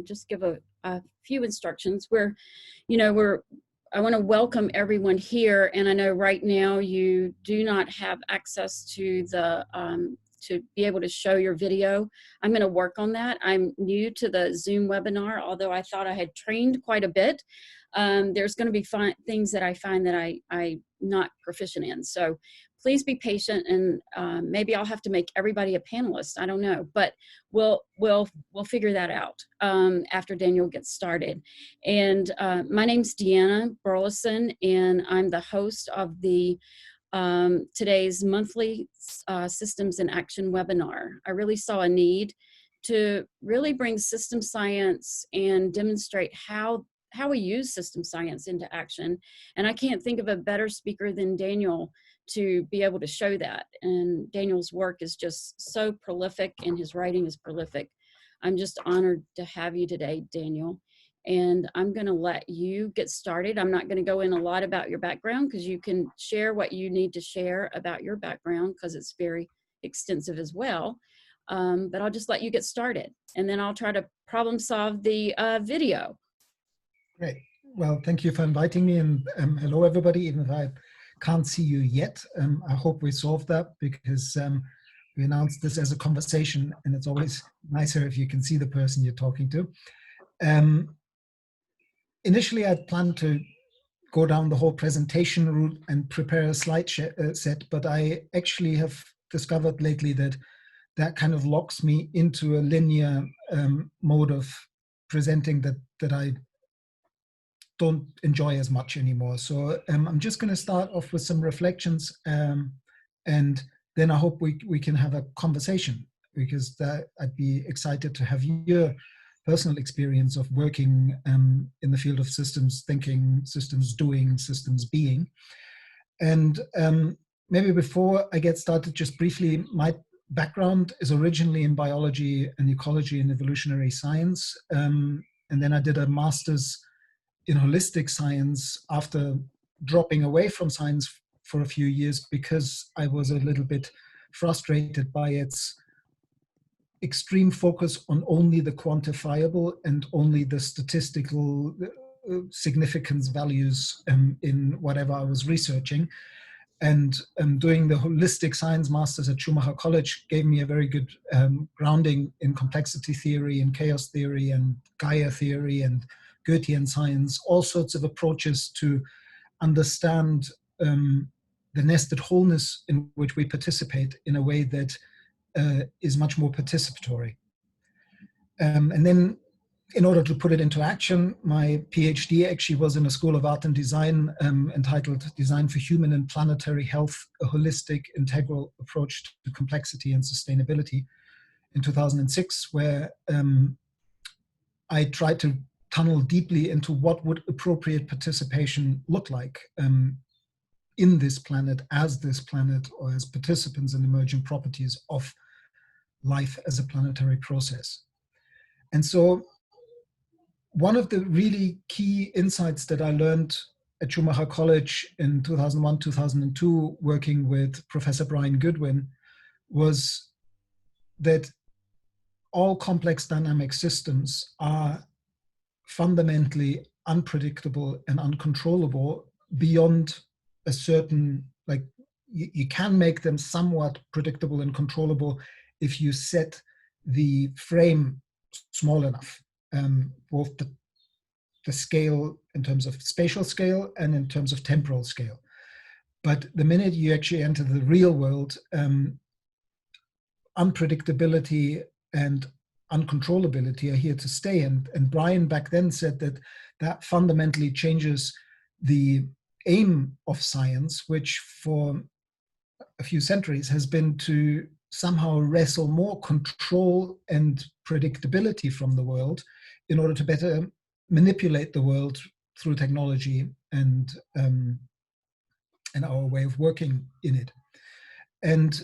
just give a few instructions. I want to welcome everyone here, and I know right now you do not have access to the to be able to show your video. I'm going to work on that. I'm new to the Zoom webinar, although I thought I had trained quite a bit. There's going to be things that I find that I'm not proficient in. So please be patient, and maybe I'll have to make everybody a panelist. I don't know, but we'll figure that out after Daniel gets started. And my name's Deanna Burleson, and I'm the host of the today's monthly Systems in Action webinar. I really saw a need to really bring system science and demonstrate how we use system science into action. And I can't think of a better speaker than Daniel to be able to show that. And Daniel's work is just so prolific, and his writing is prolific. I'm just honored to have you today, Daniel. And I'm going to let you get started. I'm not going to go in a lot about your background, because you can share what you need to share about your background, because it's very extensive as well. But I'll just let you get started, and then I'll try to problem solve the video. Great. Well, thank you for inviting me, and hello everybody, even if I can't see you yet. I hope we solved that, because we announced this as a conversation, and it's always nicer if you can see the person you're talking to. Initially, I planned to go down the whole presentation route and prepare a slide set, but I actually have discovered lately that that kind of locks me into a linear mode of presenting that I don't enjoy as much anymore. So I'm just going to start off with some reflections, and then I hope we can have a conversation, because I'd be excited to have your personal experience of working in the field of systems thinking, systems doing, systems being. And maybe before I get started, just briefly, my background is originally in biology and ecology and evolutionary science. And then I did a master's in holistic science after dropping away from science for a few years, because I was a little bit frustrated by its extreme focus on only the quantifiable and only the statistical significance values in whatever I was researching. And doing the holistic science masters at Schumacher College gave me a very good grounding in complexity theory and chaos theory and Gaia theory and Goethean science, all sorts of approaches to understand the nested wholeness in which we participate in a way that is much more participatory. And then, in order to put it into action, my PhD actually was in a School of Art and Design entitled Design for Human and Planetary Health, a Holistic Integral Approach to Complexity and Sustainability in 2006, where I tried to tunnel deeply into what would appropriate participation look like in this planet, as this planet, or as participants in emerging properties of life as a planetary process. And so one of the really key insights that I learned at Schumacher College in 2001, 2002, working with Professor Brian Goodwin, was that all complex dynamic systems are fundamentally unpredictable and uncontrollable beyond a certain, like, you can make them somewhat predictable and controllable if you set the frame small enough, both the scale in terms of spatial scale and in terms of temporal scale. But the minute you actually enter the real world, unpredictability and uncontrollability are here to stay. And Brian back then said that fundamentally changes the aim of science, which for a few centuries has been to somehow wrestle more control and predictability from the world in order to better manipulate the world through technology and our way of working in it. And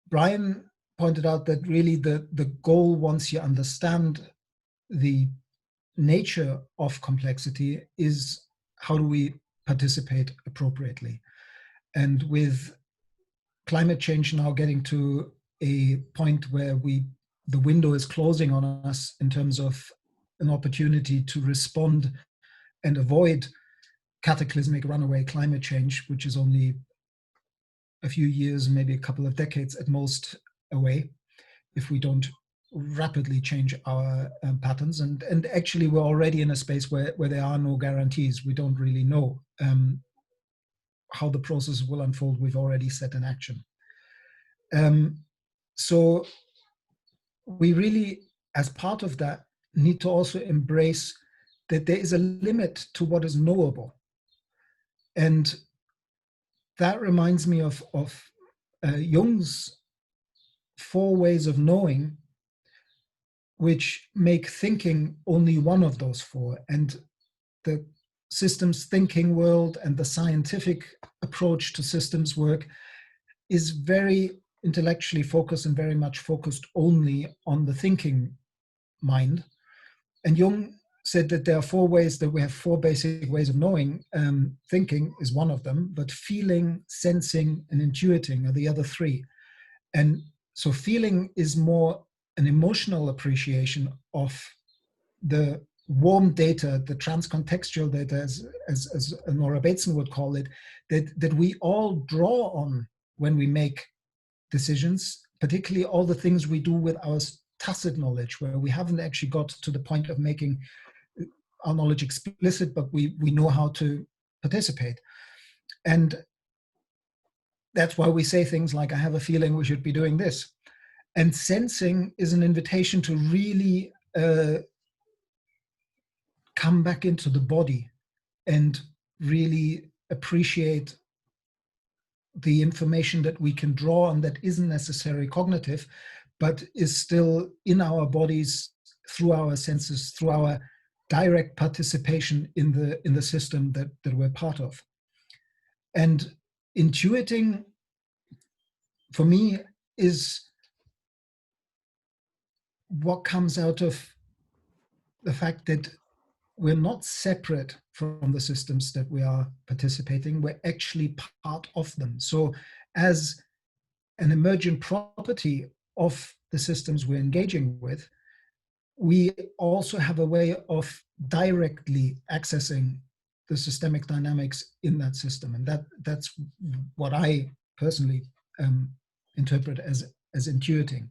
Brian pointed out that really the goal, once you understand the nature of complexity, is how do we participate appropriately. And with climate change now getting to a point where we the window is closing on us in terms of an opportunity to respond and avoid cataclysmic runaway climate change, which is only a few years, maybe a couple of decades at most away, if we don't rapidly change our patterns. And actually, we're already in a space where there are no guarantees. We don't really know how the process will unfold. We've already set an action. So we really, as part of that, need to also embrace that there is a limit to what is knowable. And that reminds me of Jung's 4 ways of knowing, which make thinking only one of those 4. And the systems thinking world and the scientific approach to systems work is very intellectually focused and very much focused only on the thinking mind. And Jung said that there are 4 ways, that we have 4 basic ways of knowing. Thinking is one of them, but feeling, sensing, and intuiting are the other 3. And so feeling is more an emotional appreciation of the warm data, the transcontextual data, as Nora Bateson would call it, that we all draw on when we make decisions, particularly all the things we do with our tacit knowledge, where we haven't actually got to the point of making our knowledge explicit, but we know how to participate. And that's why we say things like, I have a feeling we should be doing this. And sensing is an invitation to really come back into the body and really appreciate the information that we can draw on that isn't necessarily cognitive, but is still in our bodies through our senses, through our direct participation in the system that we're part of. And intuiting, for me, is what comes out of the fact that we're not separate from the systems that we are participating, we're actually part of them. So as an emergent property of the systems we're engaging with, we also have a way of directly accessing the systemic dynamics in that system. And that's what I personally interpret as intuiting.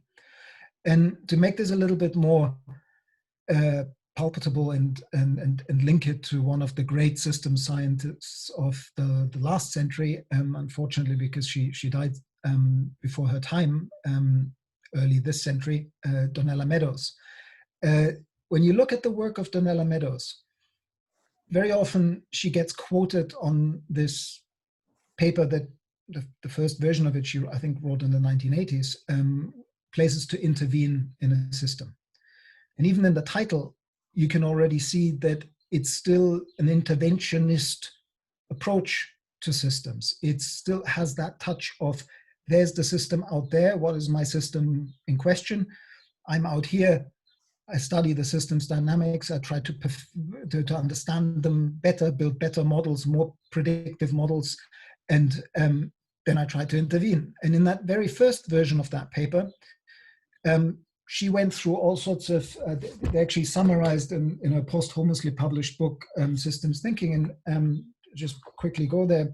And to make this a little bit more palpable and link it to one of the great system scientists of the last century, unfortunately, because she died before her time, early this century, Donella Meadows. When you look at the work of Donella Meadows, very often she gets quoted on this paper that the first version of it she, I think, wrote in the 1980s, places to intervene in a system. And even in the title, you can already see that it's still an interventionist approach to systems. It still has that touch of, there's the system out there. What is my system in question? I'm out here. I study the system's dynamics. I try to understand them better, build better models, more predictive models, and then I try to intervene. And in that very first version of that paper, she went through all sorts of, they actually summarized in a posthumously published book, Systems Thinking, and just quickly go there.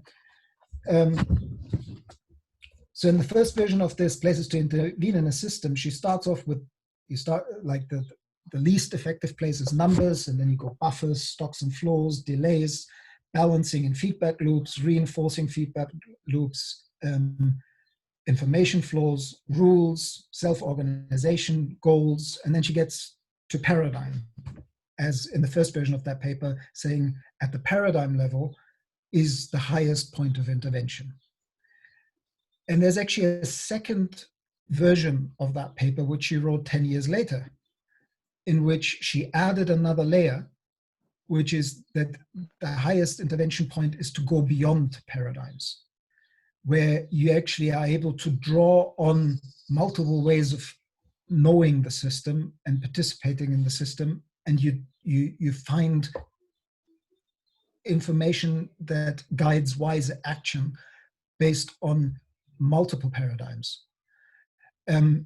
So in the first version of this, Places to Intervene in a System, she starts off with, you start like the least effective places, numbers, and then you go buffers, stocks and flows, delays, balancing and feedback loops, reinforcing feedback loops, information flows, rules, self-organization, goals, and then she gets to paradigm, as in the first version of that paper, saying at the paradigm level is the highest point of intervention. And there's actually a second version of that paper, which she wrote 10 years later, in which she added another layer, which is that the highest intervention point is to go beyond paradigms, where you actually are able to draw on multiple ways of knowing the system and participating in the system, and you find information that guides wise action based on multiple paradigms. And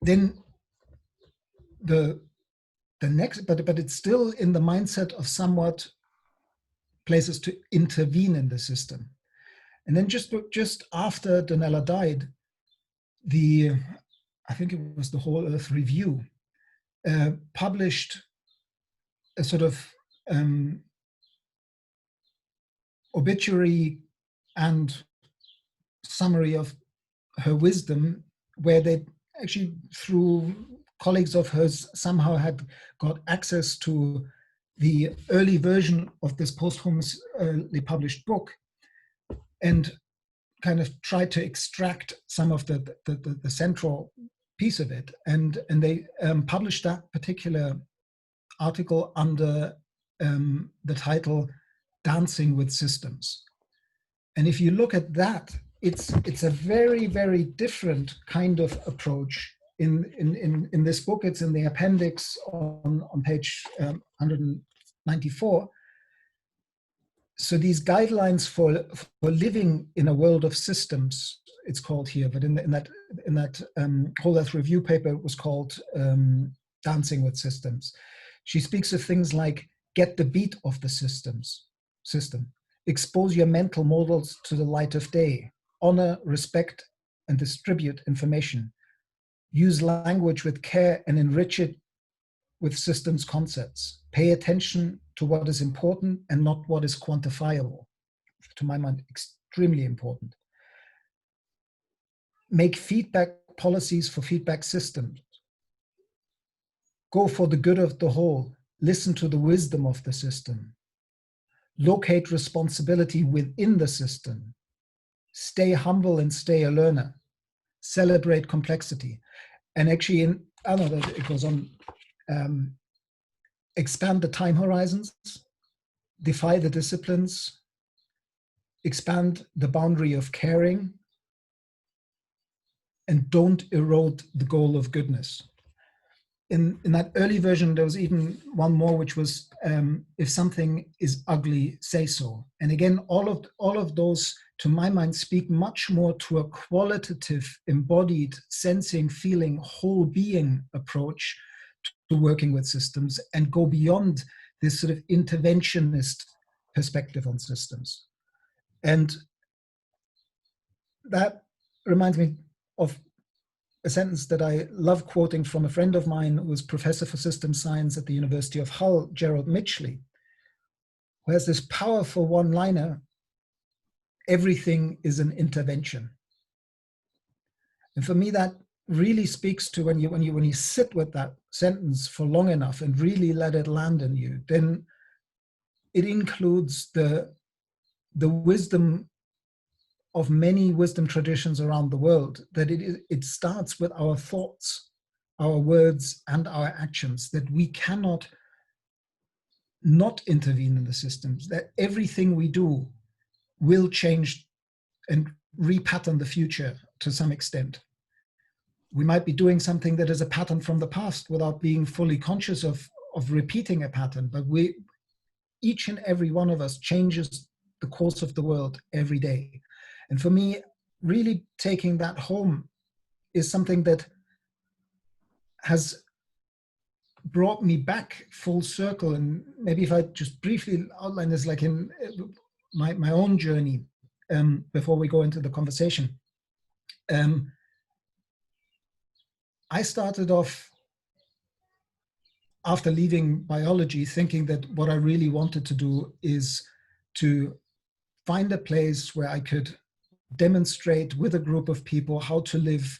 then the next, but it's still in the mindset of somewhat places to intervene in the system. And then just after Donella died, I think it was the Whole Earth Review, published a sort of obituary and summary of her wisdom, where they actually, through colleagues of hers, somehow had got access to the early version of this posthumously published book, and kind of tried to extract some of the central piece of it. And they published that particular article under the title Dancing with Systems. And if you look at that, it's a very, very different kind of approach. In this book, it's in the appendix on page 194. So these guidelines for living in a world of systems, it's called here, but in that Whole Earth Review paper, it was called Dancing with Systems. She speaks of things like get the beat of the system, expose your mental models to the light of day, honor, respect, and distribute information, use language with care and enrich it with systems concepts, pay attention to what is important and not what is quantifiable. To my mind, extremely important. Make feedback policies for feedback systems. Go for the good of the whole. Listen to the wisdom of the system. Locate responsibility within the system. Stay humble and stay a learner. Celebrate complexity. And actually, I don't know, it goes on. Expand the time horizons, defy the disciplines, expand the boundary of caring, and don't erode the goal of goodness. In that early version, there was even one more, which was, if something is ugly, say so. And again, all of those, to my mind, speak much more to a qualitative, embodied, sensing, feeling, whole being approach to working with systems, and go beyond this sort of interventionist perspective on systems. And that reminds me of a sentence that I love quoting from a friend of mine who was professor for systems science at the University of Hull, Gerald Mitchley, who has this powerful one-liner: everything is an intervention. And for me, that really speaks to when you sit with that sentence for long enough and really let it land in you, then it includes the wisdom of many wisdom traditions around the world, that it starts with our thoughts, our words, and our actions, that we cannot not intervene in the systems, that everything we do will change and repattern the future to some extent. We might be doing something that is a pattern from the past without being fully conscious of repeating a pattern, but each and every one of us changes the course of the world every day. And for me, really taking that home is something that has brought me back full circle. And maybe if I just briefly outline this, like in my own journey, before we go into the conversation. I started off, after leaving biology, thinking that what I really wanted to do is to find a place where I could demonstrate with a group of people how to live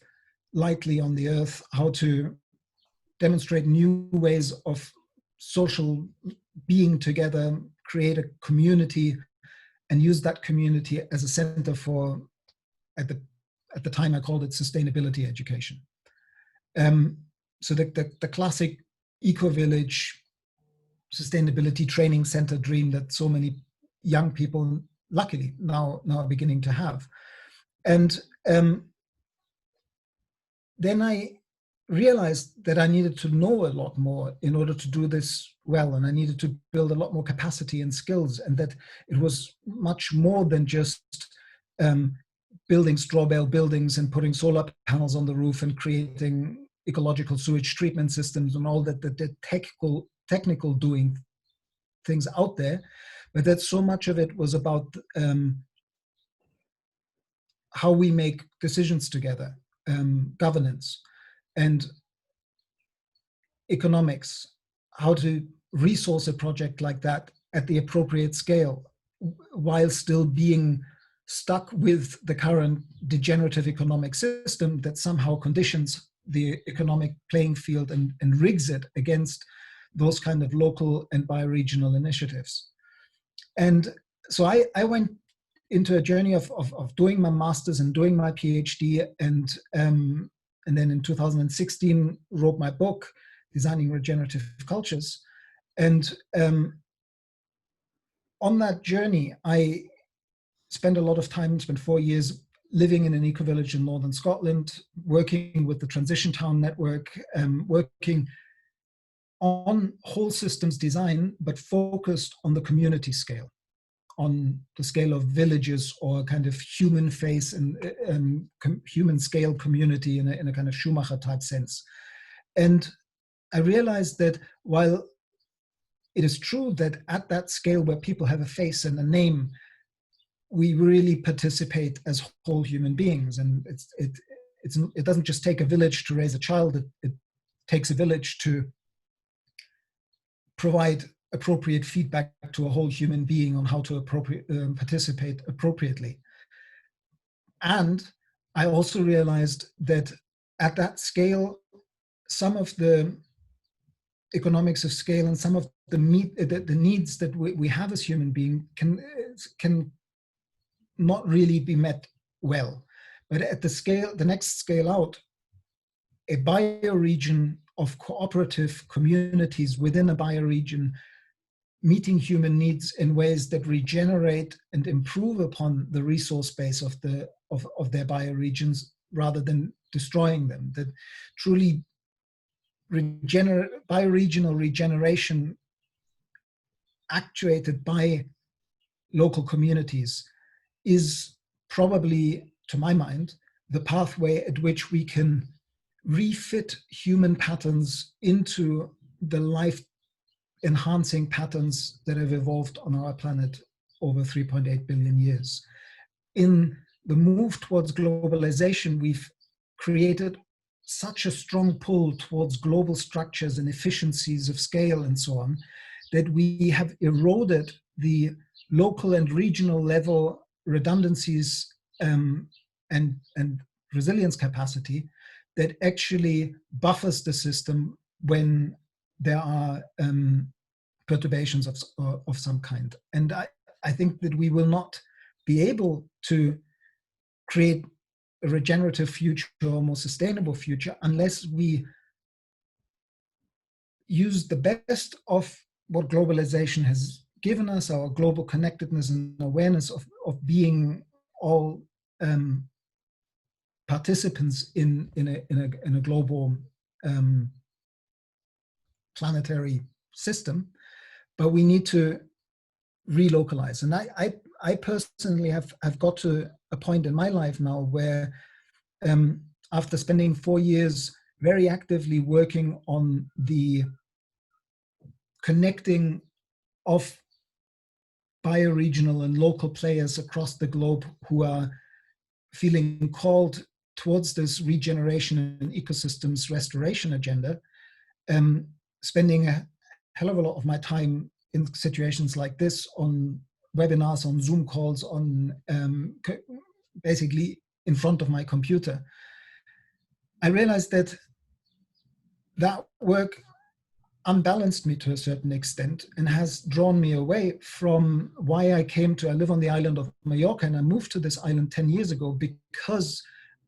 lightly on the earth, how to demonstrate new ways of social being together, create a community, and use that community as a center for, at the time I called it sustainability education. So the classic eco-village sustainability training center dream that so many young people luckily now are beginning to have. And then I realized that I needed to know a lot more in order to do this well, and I needed to build a lot more capacity and skills, and that it was much more than just building straw bale buildings and putting solar panels on the roof and creating ecological sewage treatment systems and all that, the technical doing things out there, but that so much of it was about how we make decisions together, governance and economics, how to resource a project like that at the appropriate scale, while still being stuck with the current degenerative economic system that somehow conditions the economic playing field and rigs it against those kind of local and bioregional initiatives. And so I went into a journey of doing my master's and doing my PhD, and then in 2016 wrote my book, Designing Regenerative Cultures. And on that journey, I spent 4 years living in an eco-village in northern Scotland, working with the Transition Town Network, working on whole systems design, but focused on the community scale, on the scale of villages or kind of human face and human scale community in a kind of Schumacher type sense. And I realized that while it is true that at that scale where people have a face and a name, we really participate as whole human beings. And it doesn't just take a village to raise a child, it takes a village to provide appropriate feedback to a whole human being on how to participate appropriately. And I also realized that at that scale, some of the economics of scale and some of the needs that we have as human beings can not really be met well. But at the next scale out, a bioregion of cooperative communities within a bioregion meeting human needs in ways that regenerate and improve upon the resource base of their bioregions rather than destroying them. That truly bioregional regeneration actuated by local communities is probably, to my mind, the pathway at which we can refit human patterns into the life-enhancing patterns that have evolved on our planet over 3.8 billion years. In the move towards globalization, we've created such a strong pull towards global structures and efficiencies of scale and so on, that we have eroded the local and regional level redundancies and resilience capacity that actually buffers the system when there are perturbations of some kind. And I think that we will not be able to create a regenerative future or more sustainable future unless we use the best of what globalization has given us, our global connectedness and awareness of being all participants in a global planetary system, but we need to relocalize. And I personally have got to a point in my life now where after spending 4 years very actively working on the connecting of bioregional and local players across the globe who are feeling called towards this regeneration and ecosystems restoration agenda, spending a hell of a lot of my time in situations like this, on webinars, on Zoom calls, on basically in front of my computer, I realized that that work unbalanced me to a certain extent and has drawn me away from why I live on the island of Mallorca, and I moved to this island 10 years ago because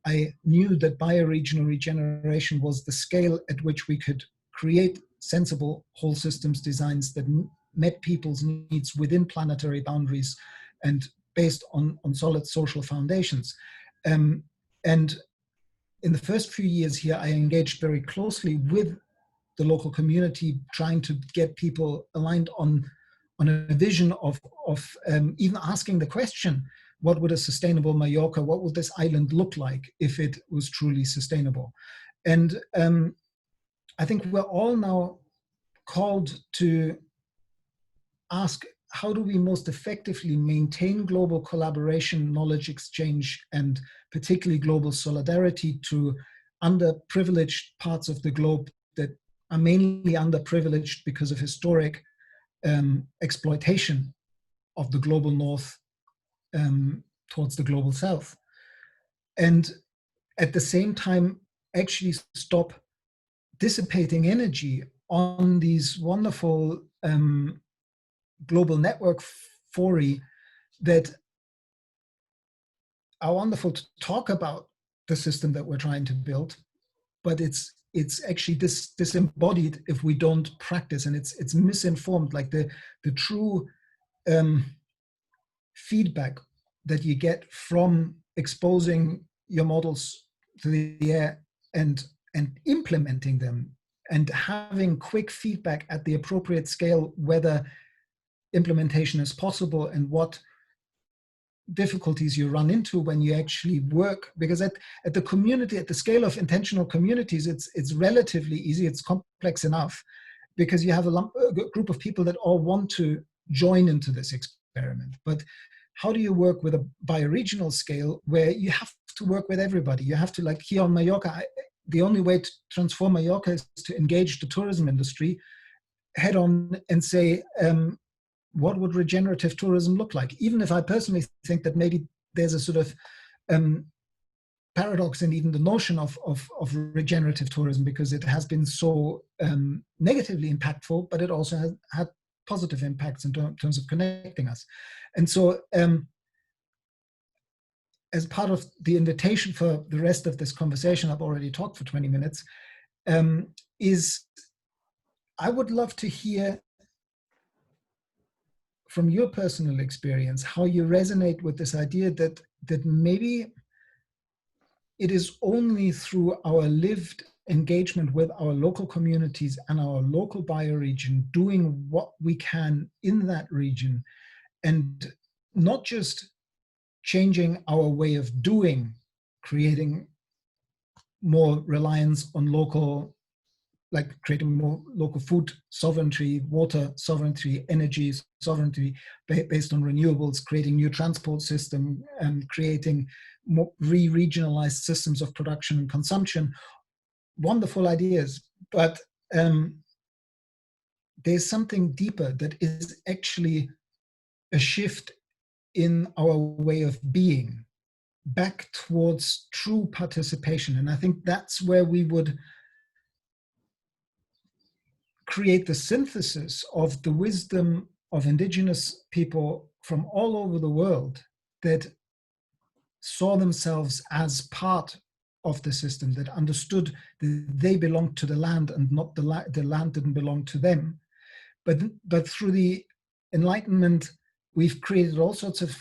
I knew that bioregional regeneration was the scale at which we could create sensible whole systems designs that met people's needs within planetary boundaries and based on solid social foundations. And in the first few years here, I engaged very closely with the local community, trying to get people aligned on a vision of even asking the question, what would a sustainable Mallorca, what would this island look like if it was truly sustainable? And I think we're all now called to ask, how do we most effectively maintain global collaboration, knowledge exchange, and particularly global solidarity to underprivileged parts of the globe that are mainly underprivileged because of historic exploitation of the global north towards the global south. And at the same time, actually stop dissipating energy on these wonderful global network fora that are wonderful to talk about the system that we're trying to build, but it's actually disembodied if we don't practice, and it's misinformed. Like the true feedback that you get from exposing your models to the air and implementing them and having quick feedback at the appropriate scale whether implementation is possible and what difficulties you run into when you actually work, because at the community, at the scale of intentional communities, it's relatively easy. It's complex enough because you have a group of people that all want to join into this experiment. But how do you work with a bioregional scale where you have to work with everybody? You have to, like here on Mallorca, the only way to transform Mallorca is to engage the tourism industry head on and say, what would regenerative tourism look like? Even if I personally think that maybe there's a sort of paradox in even the notion of regenerative tourism, because it has been so negatively impactful, but it also has had positive impacts in terms of connecting us. And so as part of the invitation for the rest of this conversation, I've already talked for 20 minutes, is I would love to hear from your personal experience, how you resonate with this idea that maybe it is only through our lived engagement with our local communities and our local bioregion, doing what we can in that region, and not just changing our way of doing, creating more reliance on local, like creating more local food sovereignty, water sovereignty, energy sovereignty based on renewables, creating new transport system, and creating more regionalized systems of production and consumption. Wonderful ideas, but there's something deeper that is actually a shift in our way of being back towards true participation. And I think that's where we would create the synthesis of the wisdom of indigenous people from all over the world that saw themselves as part of the system, that understood that they belonged to the land and not the land didn't belong to them. But through the Enlightenment, we've created all sorts of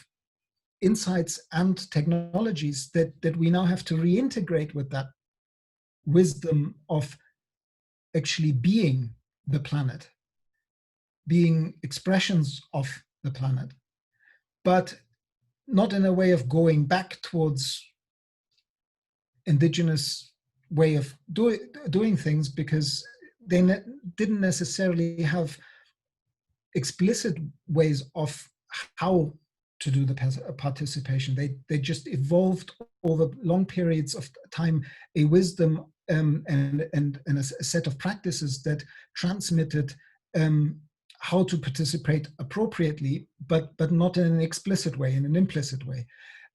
insights and technologies that we now have to reintegrate with that wisdom of actually being the planet, being expressions of the planet, but not in a way of going back towards indigenous way of doing things, because they didn't necessarily have explicit ways of how to do the participation. They just evolved over long periods of time a wisdom and a set of practices that transmitted how to participate appropriately, but not in an explicit way, in an implicit way.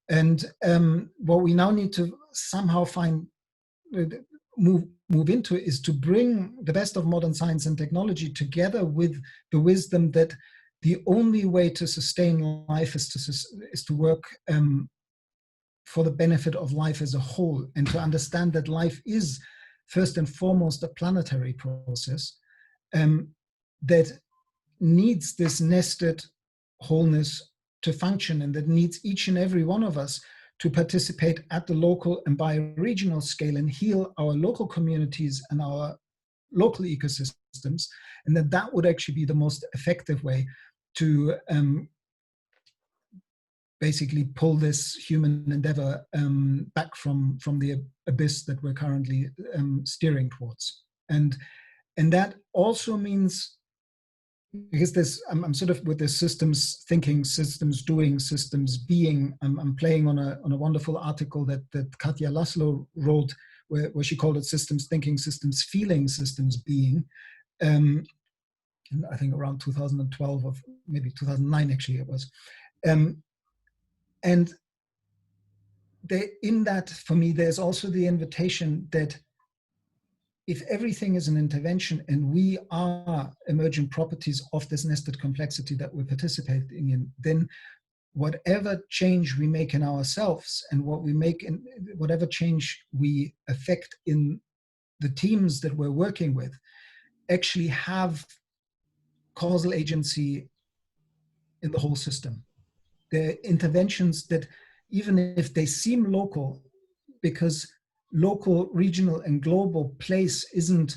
And what we now need to somehow find, move into, is to bring the best of modern science and technology together with the wisdom that the only way to sustain life is to work for the benefit of life as a whole, and to understand that life is first and foremost a planetary process that needs this nested wholeness to function, and that needs each and every one of us to participate at the local and bioregional scale and heal our local communities and our local ecosystems, and that would actually be the most effective way to basically pull this human endeavor back from the abyss that we're currently steering towards. And that also means, because this, I'm sort of with this systems thinking, systems doing, systems being. I'm playing on a wonderful article that Katja Laszlo wrote, where she called it systems thinking, systems feeling, systems being. I think around 2012 or maybe 2009 actually it was. And in that, for me, there's also the invitation that if everything is an intervention and we are emergent properties of this nested complexity that we're participating in, then whatever change we make in ourselves and what we make in whatever change we affect in the teams that we're working with actually have causal agency in the whole system. They're interventions that, even if they seem local, because local, regional, and global place isn't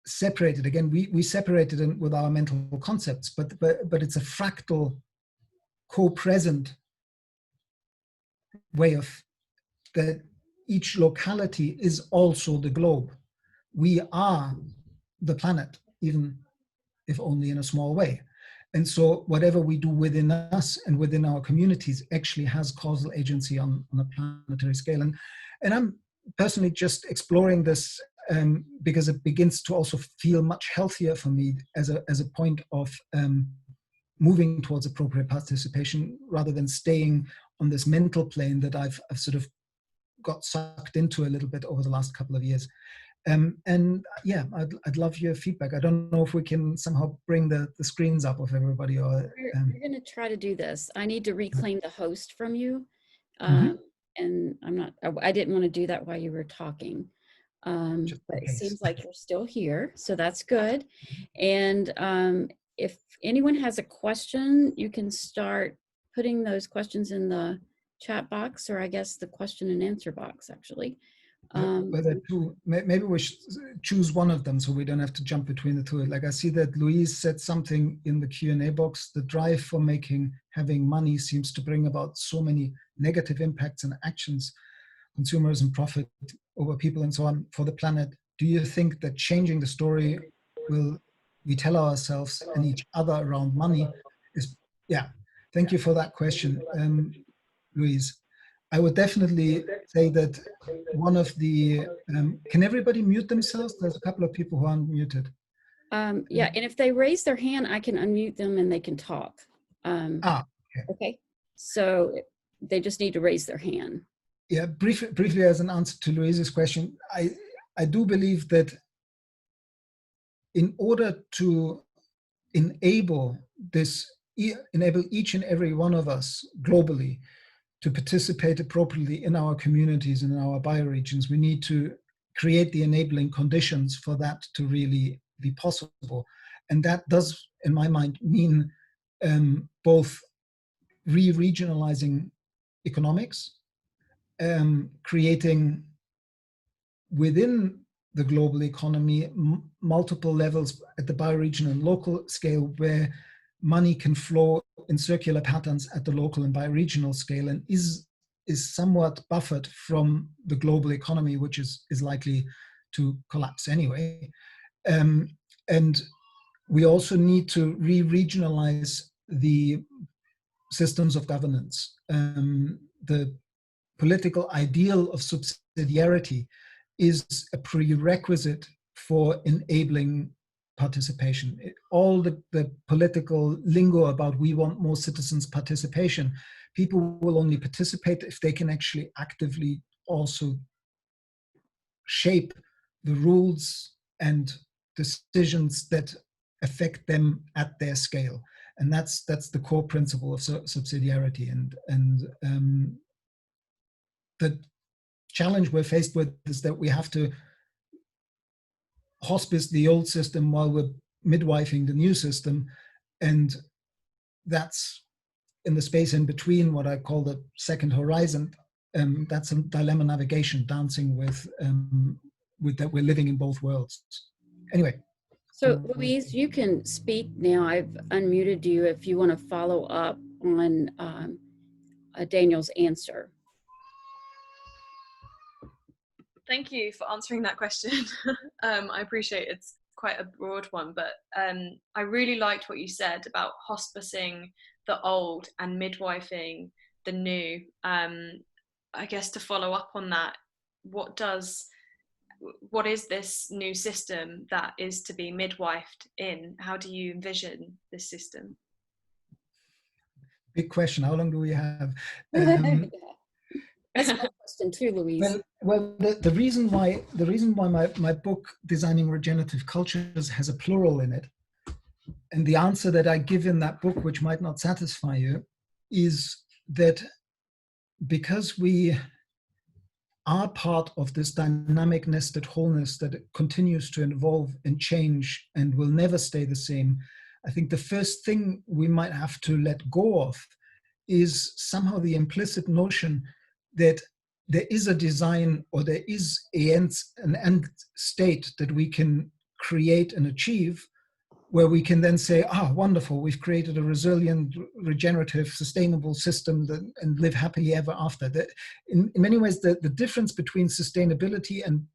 separated. Again, we separated it with our mental concepts, but it's a fractal, co-present way of that each locality is also the globe. We are the planet, even if only in a small way. And so whatever we do within us and within our communities actually has causal agency on a planetary scale. And I'm personally just exploring this because it begins to also feel much healthier for me as a point of moving towards appropriate participation, rather than staying on this mental plane that I've sort of got sucked into a little bit over the last couple of years. And yeah, I'd love your feedback. I don't know if we can somehow bring the screens up of everybody, or We're going to try to do this. I need to reclaim the host from you. Mhm. And I didn't want to do that while you were talking. Just But in it case. seems like you're still here, so that's good. And if anyone has a question, you can start putting those questions in the chat box, or I guess the question and answer box, actually. Whether two, maybe we should choose one of them so we don't have to jump between the two. Like I see that Louise said something in the Q&A box. The drive for having money seems to bring about so many negative impacts and actions, consumerism, profit over people and so on for the planet. Do you think that changing the story we tell ourselves and each other around money is, yeah, thank you for that question, Louise. I would definitely say that one of the, can everybody mute themselves? There's a couple of people who aren't muted. Yeah, and if they raise their hand, I can unmute them and they can talk. Okay. Okay, so they just need to raise their hand. Yeah, briefly as an answer to Louise's question, I do believe that in order to enable each and every one of us globally to participate appropriately in our communities and in our bioregions, we need to create the enabling conditions for that to really be possible. And that does, in my mind, mean both re-regionalizing economics, creating within the global economy multiple levels at the bioregional and local scale where money can flow in circular patterns at the local and bioregional scale, and is somewhat buffered from the global economy, which is likely to collapse anyway. And we also need to re-regionalize the systems of governance. The political ideal of subsidiarity is a prerequisite for enabling participation. All the political lingo about we want more citizens' participation, people will only participate if they can actually actively also shape the rules and decisions that affect them at their scale. And that's the core principle of subsidiarity. And the challenge we're faced with is that we have to hospice the old system while we're midwifing the new system. And that's in the space in between, what I call the second horizon. That's a dilemma navigation, dancing with that we're living in both worlds. Anyway. So Louise, you can speak now. I've unmuted you if you want to follow up on Daniel's answer. Thank you for answering that question. I appreciate it's quite a broad one, but I really liked what you said about hospicing the old and midwifing the new. I guess to follow up on that, what is this new system that is to be midwifed in? How do you envision this system? Big question. How long do we have? That's my question too, Louise. Well, the reason why my book Designing Regenerative Cultures has a plural in it, and the answer that I give in that book, which might not satisfy you, is that because we are part of this dynamic nested wholeness that continues to evolve and change and will never stay the same, I think the first thing we might have to let go of is somehow the implicit notion that there is a design or there is an end state that we can create and achieve, where we can then say, wonderful, we've created a resilient, regenerative, sustainable system and live happily ever after. In many ways, the difference between sustainability and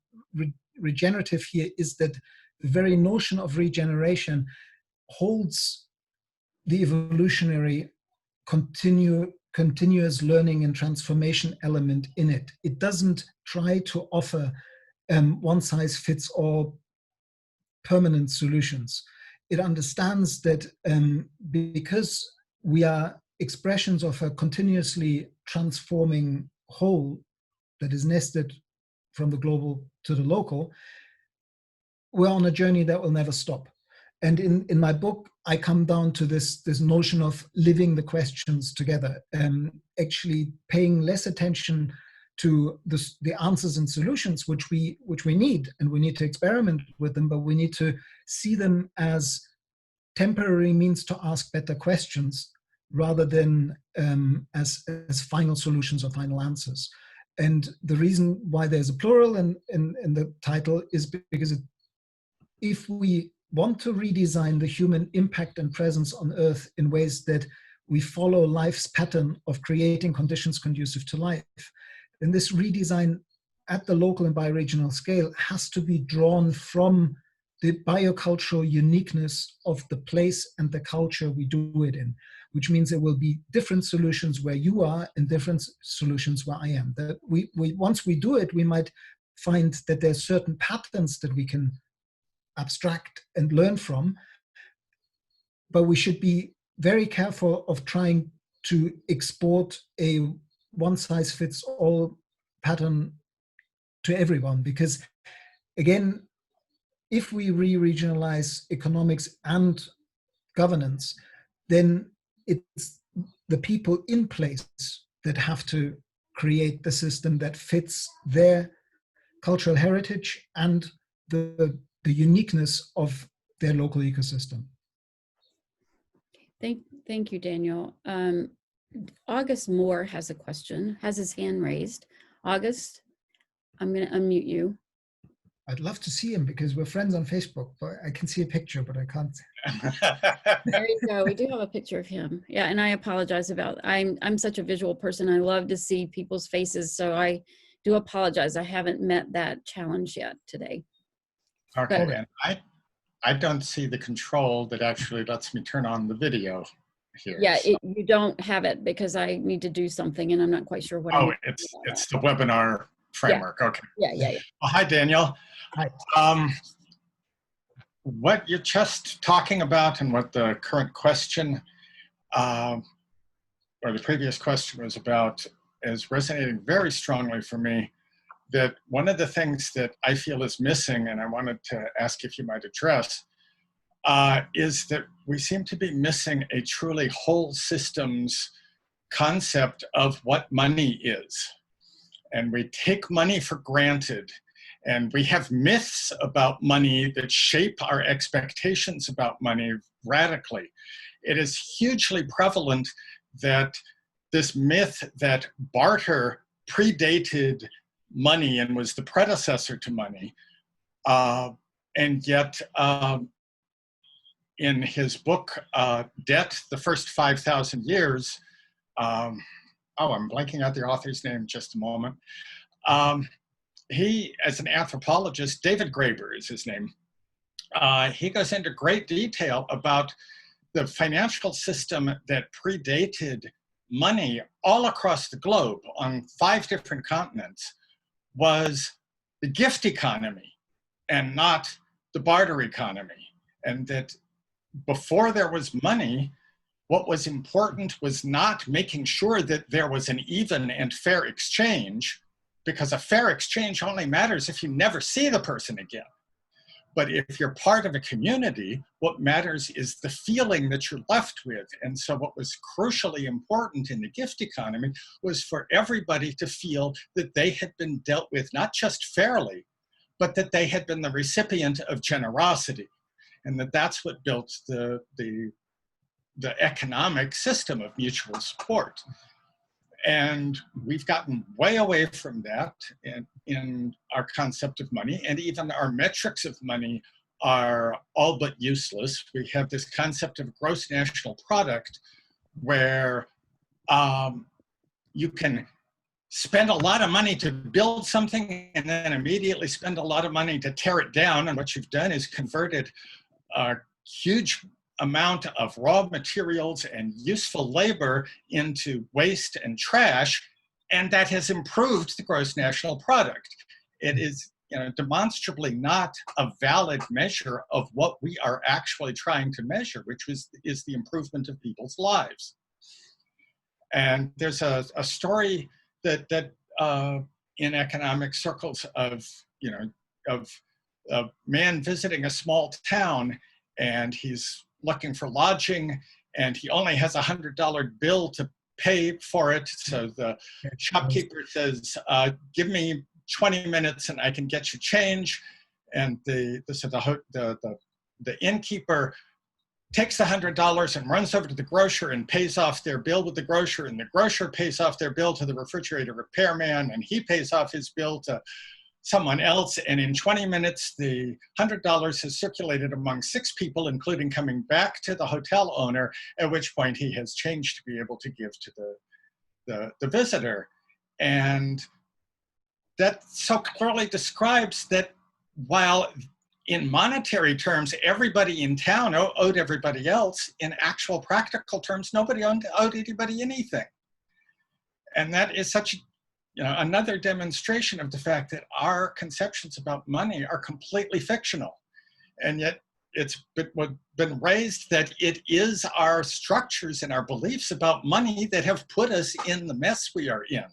regenerative here is that the very notion of regeneration holds the evolutionary continuous learning and transformation element in it. It doesn't try to offer one-size-fits-all permanent solutions. It understands that because we are expressions of a continuously transforming whole that is nested from the global to the local, we're on a journey that will never stop. And in my book, I come down to this notion of living the questions together, actually paying less attention to the answers and solutions which we need, and we need to experiment with them, but we need to see them as temporary means to ask better questions rather than as final solutions or final answers. And the reason why there's a plural in the title is because if we want to redesign the human impact and presence on Earth in ways that we follow life's pattern of creating conditions conducive to life, then this redesign at the local and bioregional scale has to be drawn from the biocultural uniqueness of the place and the culture we do it in, which means there will be different solutions where you are and different solutions where I am. That once we do it, we might find that there's certain patterns that we can abstract and learn from, but we should be very careful of trying to export a one-size-fits-all pattern to everyone, because again, if we re-regionalize economics and governance, then it's the people in place that have to create the system that fits their cultural heritage and the uniqueness of their local ecosystem. Thank you, Daniel. August Moore has a question, has his hand raised. August, I'm going to unmute you. I'd love to see him because we're friends on Facebook, but I can see a picture, but I can't. There you go. We do have a picture of him. Yeah, and I apologize about, I'm such a visual person. I love to see people's faces, so I do apologize. I haven't met that challenge yet today. Okay, but, and I don't see the control that actually lets me turn on the video here. Yeah, so. You don't have it because I need to do something and I'm not quite sure what. Oh, it's the webinar framework. Yeah. Okay. Yeah. Well, hi, Daniel. Hi. What you're just talking about and what the current question or the previous question was about is resonating very strongly for me. That one of the things that I feel is missing, and I wanted to ask if you might address, is that we seem to be missing a truly whole systems concept of what money is. And we take money for granted, and we have myths about money that shape our expectations about money radically. It is hugely prevalent that this myth that barter predated money and was the predecessor to money, and yet in his book, Debt, the First 5,000 Years, I'm blanking out the author's name, just a moment. He, as an anthropologist, David Graeber is his name. He goes into great detail about the financial system that predated money all across the globe on 5 different continents was the gift economy and not the barter economy. And that before there was money, what was important was not making sure that there was an even and fair exchange, because a fair exchange only matters if you never see the person again. But if you're part of a community, what matters is the feeling that you're left with. And so what was crucially important in the gift economy was for everybody to feel that they had been dealt with not just fairly, but that they had been the recipient of generosity. And that's what built the economic system of mutual support. And we've gotten way away from that in our concept of money, and even our metrics of money are all but useless. We have this concept of gross national product where you can spend a lot of money to build something and then immediately spend a lot of money to tear it down. And what you've done is converted a huge amount of raw materials and useful labor into waste and trash, and that has improved the gross national product. It is, demonstrably not a valid measure of what we are actually trying to measure, which is the improvement of people's lives. And there's a story that in economic circles of a man visiting a small town, and he's looking for lodging, and he only has a $100 bill to pay for it. So the shopkeeper says, give me 20 minutes and I can get you change. And the innkeeper takes the $100 and runs over to the grocer and pays off their bill with the grocer, and the grocer pays off their bill to the refrigerator repairman, and he pays off his bill to someone else, and in 20 minutes, the $100 has circulated among 6 people, including coming back to the hotel owner, at which point he has change to be able to give to the visitor. And that so clearly describes that while in monetary terms, everybody in town owed everybody else, in actual practical terms, nobody owed anybody anything. And that is such another demonstration of the fact that our conceptions about money are completely fictional. And yet it's been raised that it is our structures and our beliefs about money that have put us in the mess we are in.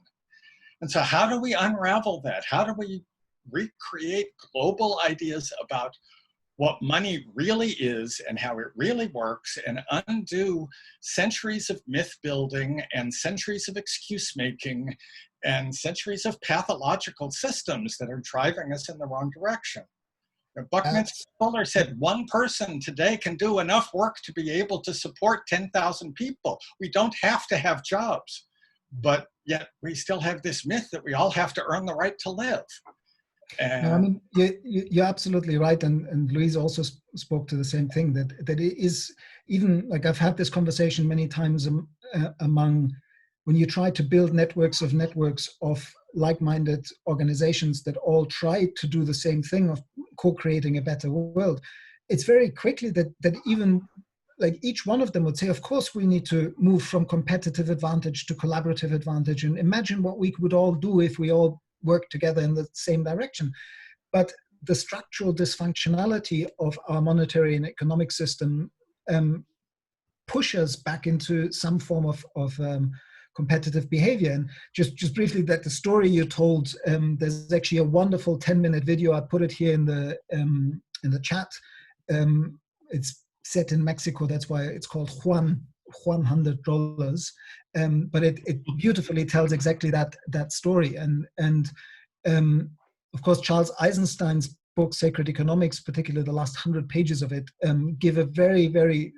And so how do we unravel that? How do we recreate global ideas about what money really is and how it really works, and undo centuries of myth building and centuries of excuse making and centuries of pathological systems that are driving us in the wrong direction? Buckminster Fuller said 1 person today can do enough work to be able to support 10,000 people. We don't have to have jobs, but yet we still have this myth that we all have to earn the right to live. No, I mean, you're absolutely right, and Louise also spoke to the same thing, that it is, even like I've had this conversation many times among, when you try to build networks of like-minded organizations that all try to do the same thing of co-creating a better world, it's very quickly that even like each one of them would say, of course we need to move from competitive advantage to collaborative advantage, and imagine what we would all do if we all work together in the same direction. But the structural dysfunctionality of our monetary and economic system pushes back into some form of competitive behavior. And just briefly, that the story you told, there's actually a wonderful 10-minute video. I put it here in the chat. It's set in Mexico, that's why it's called $100. But it beautifully tells exactly that story. And of course, Charles Eisenstein's book, Sacred Economics, particularly the last 100 pages of it, give a very, very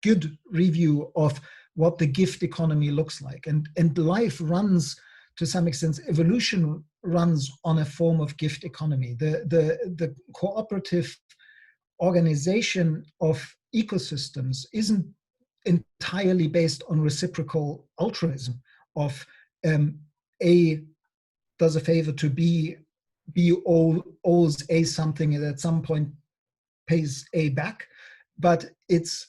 good review of what the gift economy looks like. And life runs, to some extent, evolution runs on a form of gift economy. The cooperative organization of ecosystems isn't entirely based on reciprocal altruism of A does a favor to B owes A something and at some point pays A back. But it's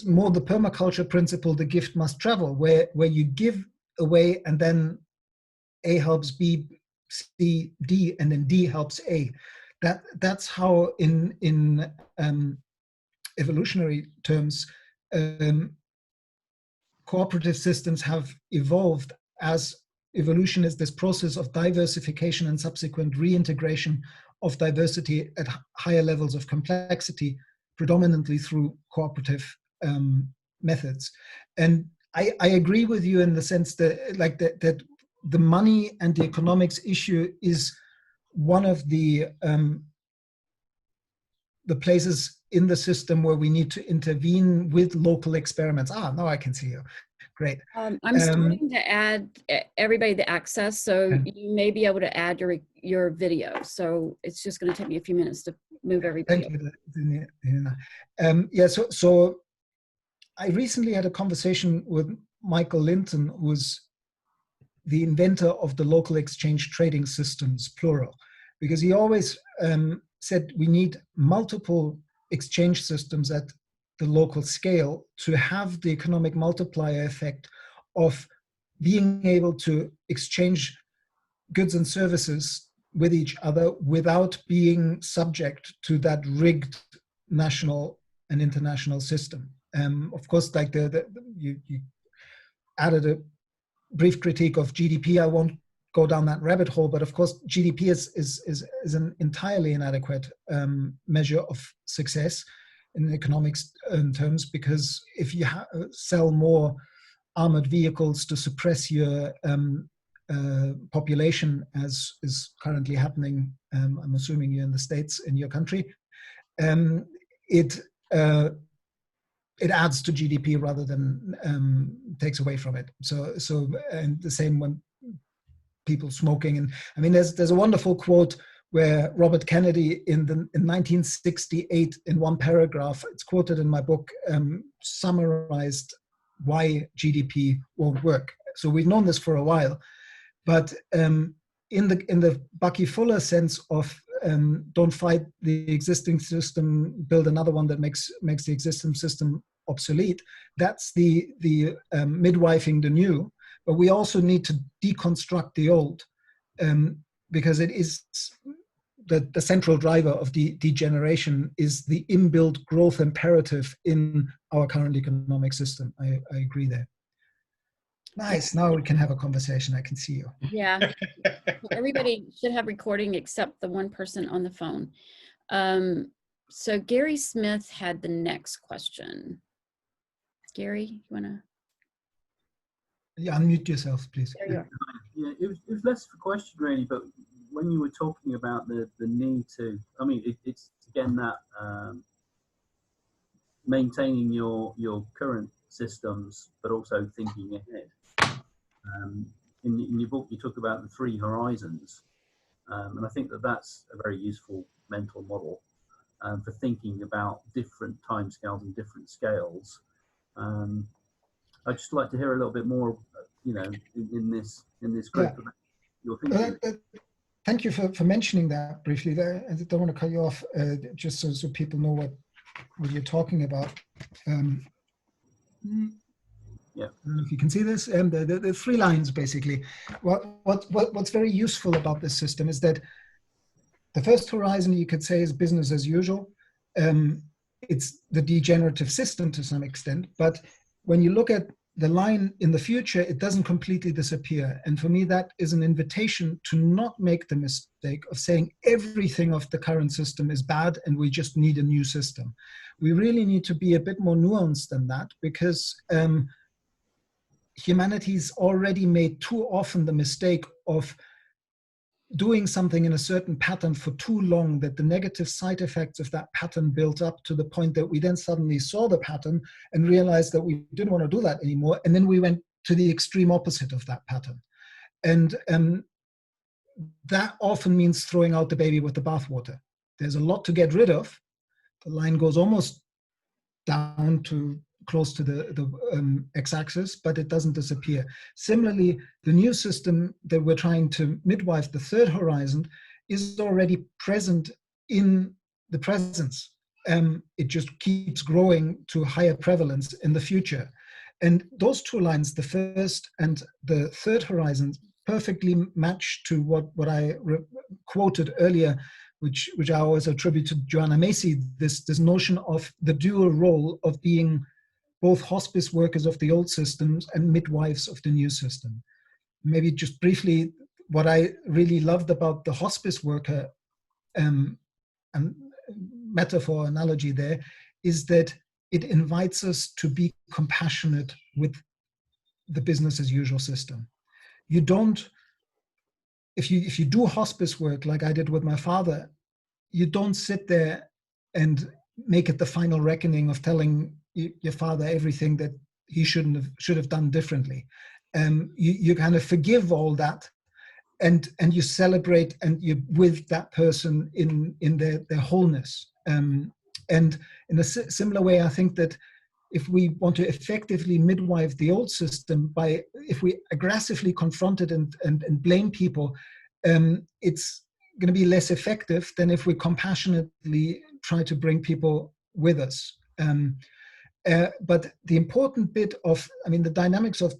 more the permaculture principle, the gift must travel, where you give away and then A helps B, C, D, and then D helps A. That's how in evolutionary terms cooperative systems have evolved, as evolution is this process of diversification and subsequent reintegration of diversity at higher levels of complexity, predominantly through cooperative methods. And I agree with you in the sense that that the money and the economics issue is one of the places in the system where we need to intervene with local experiments. Now I can see you. Great. I'm starting to add everybody the access, so you may be able to add your video. So it's just going to take me a few minutes to move everybody. Thank you. Yeah, so I recently had a conversation with Michael Linton, who was the inventor of the local exchange trading systems, plural, because he always said we need multiple exchange systems at the local scale to have the economic multiplier effect of being able to exchange goods and services with each other without being subject to that rigged national and international system. Of course, like you added a brief critique of GDP. I won't go down that rabbit hole, but of course, GDP is an entirely inadequate measure of success in economics terms, because if you sell more armored vehicles to suppress your population, as is currently happening, I'm assuming you're in the States, in your country, it adds to GDP rather than takes away from it. So and the same when people smoking. And I mean, there's a wonderful quote where Robert Kennedy in 1968, in one paragraph, it's quoted in my book, summarized why GDP won't work. So we've known this for a while, but in the Bucky Fuller sense of don't fight the existing system, build another one that makes the existing system obsolete. That's the midwifing the new. But we also need to deconstruct the old, because it is the central driver of degeneration is the inbuilt growth imperative in our current economic system. I agree there. Nice. Now we can have a conversation. I can see you. Yeah. Everybody should have recording except the one person on the phone. So Gary Smith had the next question. Gary, you want to? Yeah, unmute yourself, please. There you are. Yeah, it was less of a question really, but when you were talking about the need to, I mean, it's again that maintaining your current systems, but also thinking ahead. In your book, you talk about the 3 horizons, and I think that's a very useful mental model for thinking about different timescales and different scales. I'd just like to hear a little bit more, you know, in this group about your thinking. Thank you for mentioning that briefly there. I don't want to cut you off, just so people know what you're talking about. Yeah. I don't know if you can see this, and the 3 lines basically. What's very useful about this system is that the first horizon, you could say, is business as usual. It's the degenerative system to some extent, but when you look at the line in the future, it doesn't completely disappear. And for me, that is an invitation to not make the mistake of saying everything of the current system is bad and we just need a new system. We really need to be a bit more nuanced than that, because humanity's already made too often the mistake of doing something in a certain pattern for too long, that the negative side effects of that pattern built up to the point that we then suddenly saw the pattern and realized that we didn't want to do that anymore. And then we went to the extreme opposite of that pattern. And that often means throwing out the baby with the bathwater. There's a lot to get rid of. The line goes almost down to close to the x-axis, but it doesn't disappear. Similarly, the new system that we're trying to midwife, the third horizon, is already present in the presence. It just keeps growing to higher prevalence in the future. And those two lines, the first and the third horizon, perfectly match to what I quoted earlier, which I always attribute to Joanna Macy, this notion of the dual role of being both hospice workers of the old systems and midwives of the new system. Maybe just briefly, what I really loved about the hospice worker and metaphor analogy there is that it invites us to be compassionate with the business as usual system. You don't, if you do hospice work like I did with my father, you don't sit there and make it the final reckoning of telling your father everything that he should have done differently. You kind of forgive all that, and you celebrate and you with that person in their wholeness. And in a similar way, I think that if we want to effectively midwife the old system, if we aggressively confront it and blame people, it's going to be less effective than if we compassionately try to bring people with us. But the important bit of, the dynamics of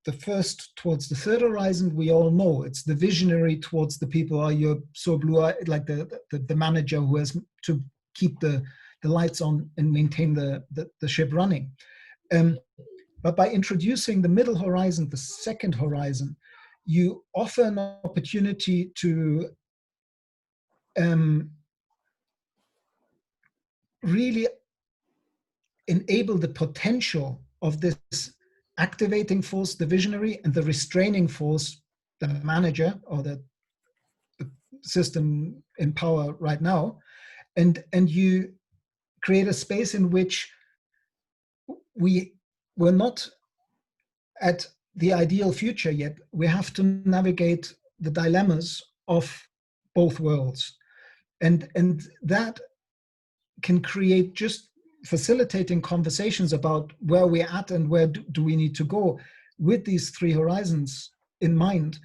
the first towards the third horizon, we all know. It's the visionary towards the people, you're so blue-eyed, like the manager who has to keep the lights on and maintain the ship running. But by introducing the middle horizon, the second horizon, you offer an opportunity to really enable the potential of this activating force, the visionary, and the restraining force, the manager or the system in power right now, and you create a space in which we're not at the ideal future yet. We have to navigate the dilemmas of both worlds, and that can create just facilitating conversations about where we're at and where do we need to go with these three horizons in mind,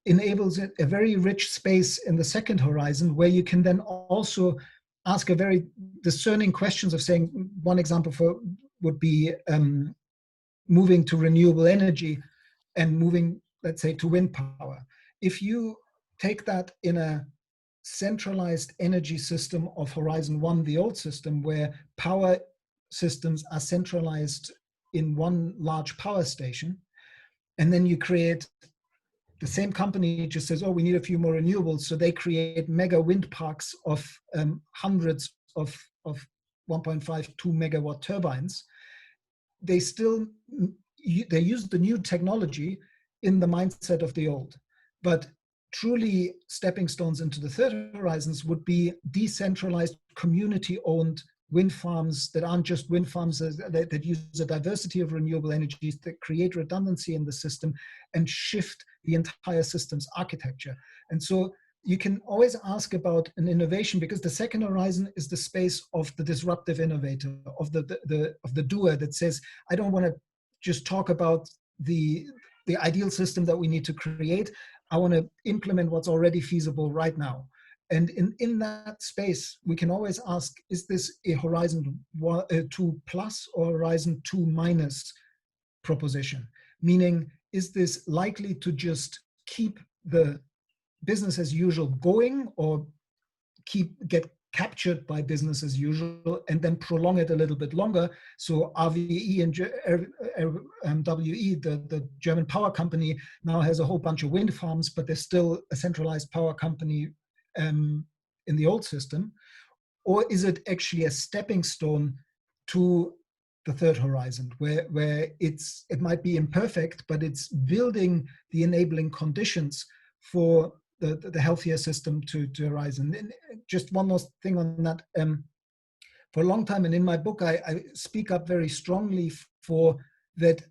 enables a very rich space in the second horizon where you can then also ask a very discerning questions of saying, one example would be moving to renewable energy and moving, let's say, to wind power. If you take that in a centralized energy system of Horizon 1, the old system, where power systems are centralized in one large power station, and then you create, the same company just says, oh, we need a few more renewables, so they create mega wind parks of hundreds of 1.5, 2 megawatt turbines. They use the new technology in the mindset of the old, but truly stepping stones into the third horizons would be decentralized, community-owned wind farms that aren't just wind farms, that use a diversity of renewable energies, that create redundancy in the system and shift the entire system's architecture. And so you can always ask about an innovation, because the second horizon is the space of the disruptive innovator, of the doer that says, I don't want to just talk about the ideal system that we need to create. I want to implement what's already feasible right now. And in that space, we can always ask, is this a Horizon 2 plus or Horizon 2 minus proposition? Meaning, is this likely to just keep the business as usual going, or get captured by business as usual and then prolong it a little bit longer? So RWE and WE, the German power company, now has a whole bunch of wind farms, but there's still a centralized power company in the old system. Or is it actually a stepping stone to the third horizon, where it might be imperfect, but it's building the enabling conditions for the healthier system to arise? And just one more thing on that. For a long time, and in my book, I speak up very strongly for that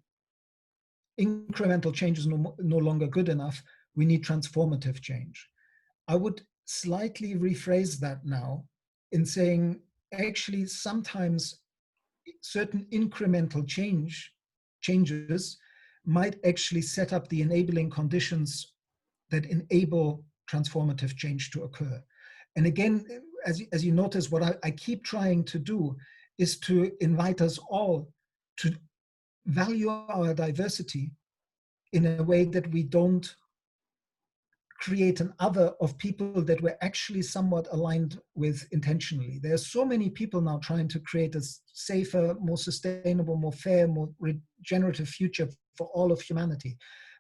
incremental change is no longer good enough. We need transformative change. I would slightly rephrase that now in saying, actually, sometimes certain incremental changes might actually set up the enabling conditions that enable transformative change to occur. And again, as you notice, what I keep trying to do is to invite us all to value our diversity in a way that we don't create an other of people that we're actually somewhat aligned with intentionally. There are so many people now trying to create a safer, more sustainable, more fair, more regenerative future for all of humanity.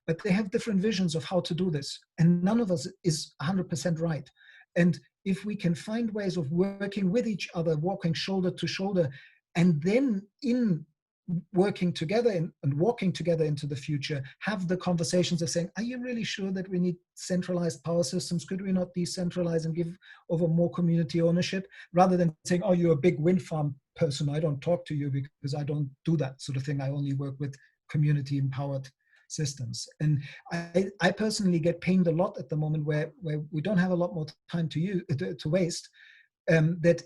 But they have different visions of how to do this. And none of us is 100% right. And if we can find ways of working with each other, walking shoulder to shoulder, and then in working together and walking together into the future, have the conversations of saying, are you really sure that we need centralized power systems? Could we not decentralize and give over more community ownership? Rather than saying, oh, you're a big wind farm person, I don't talk to you because I don't do that sort of thing. I only work with community empowered systems. And I personally get pained a lot at the moment where we don't have a lot more time to waste, that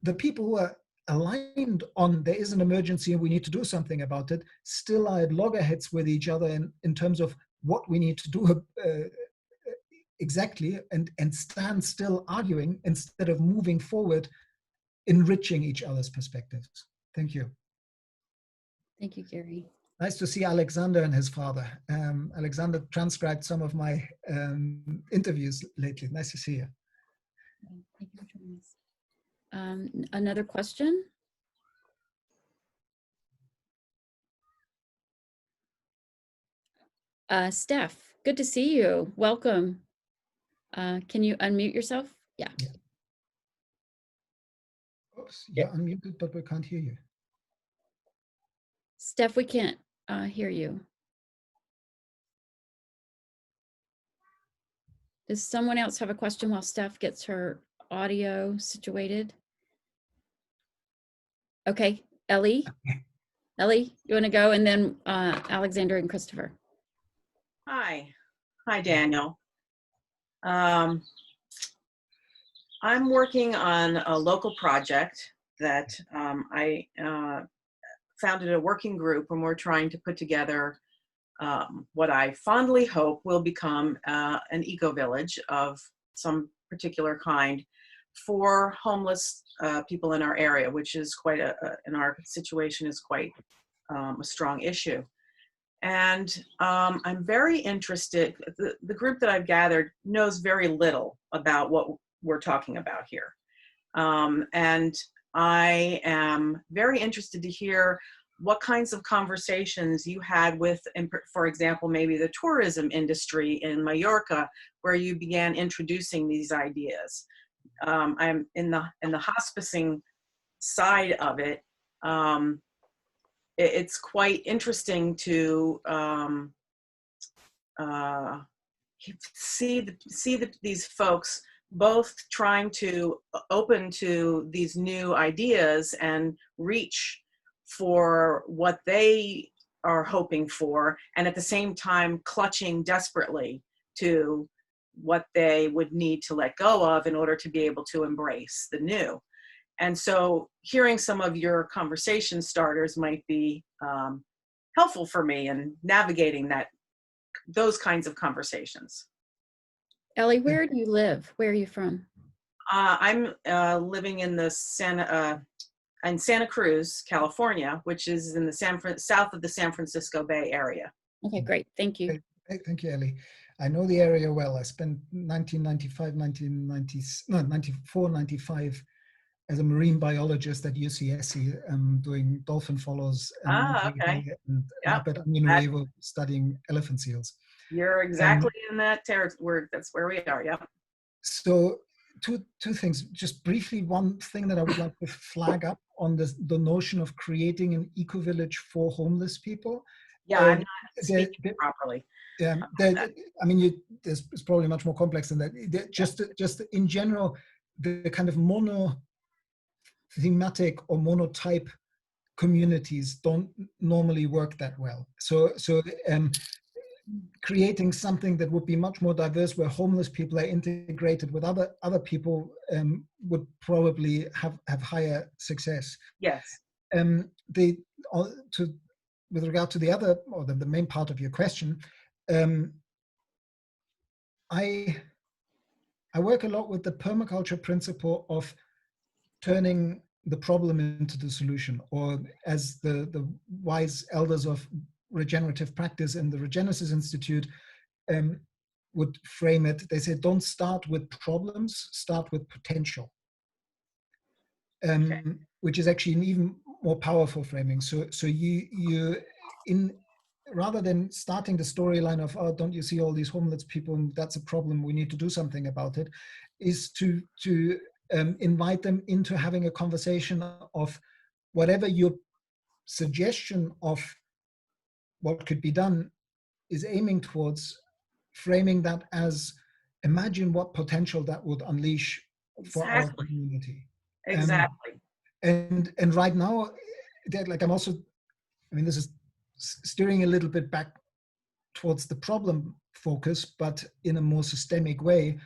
the people who are aligned on there is an emergency and we need to do something about it, still are at loggerheads with each other in terms of what we need to do exactly, and stand still arguing instead of moving forward, enriching each other's perspectives. Thank you. Thank you, Gary. Nice to see Alexander and his father. Alexander transcribed some of my interviews lately. Nice to see you. Thank you for joining us. Another question? Steph, good to see you. Welcome. Can you unmute yourself? Yeah. Oops, you're unmuted, but we can't hear you. Steph, we can't hear you. Does someone else have a question while Steph gets her audio situated? Okay, Ellie. Ellie, you want to go? And then Alexander and Christopher. Hi. Hi, Daniel. I'm working on a local project that I founded a working group, and we're trying to put together what I fondly hope will become an eco-village of some particular kind for homeless people in our area, which is quite in our situation is quite a strong issue. And I'm very interested, the group that I've gathered knows very little about what we're talking about here. And I am very interested to hear what kinds of conversations you had with, for example, maybe the tourism industry in Mallorca, where you began introducing these ideas. I'm in the hospicing side of it. It's quite interesting to see these folks both trying to open to these new ideas and reach for what they are hoping for, and at the same time clutching desperately to what they would need to let go of in order to be able to embrace the new. And so hearing some of your conversation starters might be helpful for me in navigating those kinds of conversations. Ellie, where do you live? Where are you from? I'm living in Santa Cruz, California, which is in the south of the San Francisco Bay Area. Okay, great. Thank you. Thank you, Ellie. I know the area well. I spent 94, 95 as a marine biologist at UCSC, doing dolphin follows okay. And up at Nuevo studying elephant seals. You're exactly in that territory. That's where we are, yeah. So two things, just briefly. One thing that I would like to flag up on the notion of creating an eco-village for homeless people. Yeah, I'm not speaking properly. Yeah, I mean, it's probably much more complex than that. Just in general, the kind of monothematic or monotype communities don't normally work that well. So creating something that would be much more diverse, where homeless people are integrated with other people, would probably have higher success. Yes. With regard to the other, or the main part of your question, I work a lot with the permaculture principle of turning the problem into the solution, or as the wise elders of regenerative practice in the Regenesis Institute would frame it. They say, don't start with problems, start with potential. Which is actually an even more powerful framing. So you rather than starting the storyline of, oh, don't you see all these homeless people, and that's a problem, we need to do something about it, is to invite them into having a conversation of whatever your suggestion of what could be done is aiming towards, framing that as, imagine what potential that would unleash for our community. Exactly. And right now, like, I'm also, I mean, this is steering a little bit back towards the problem focus, but in a more systemic way.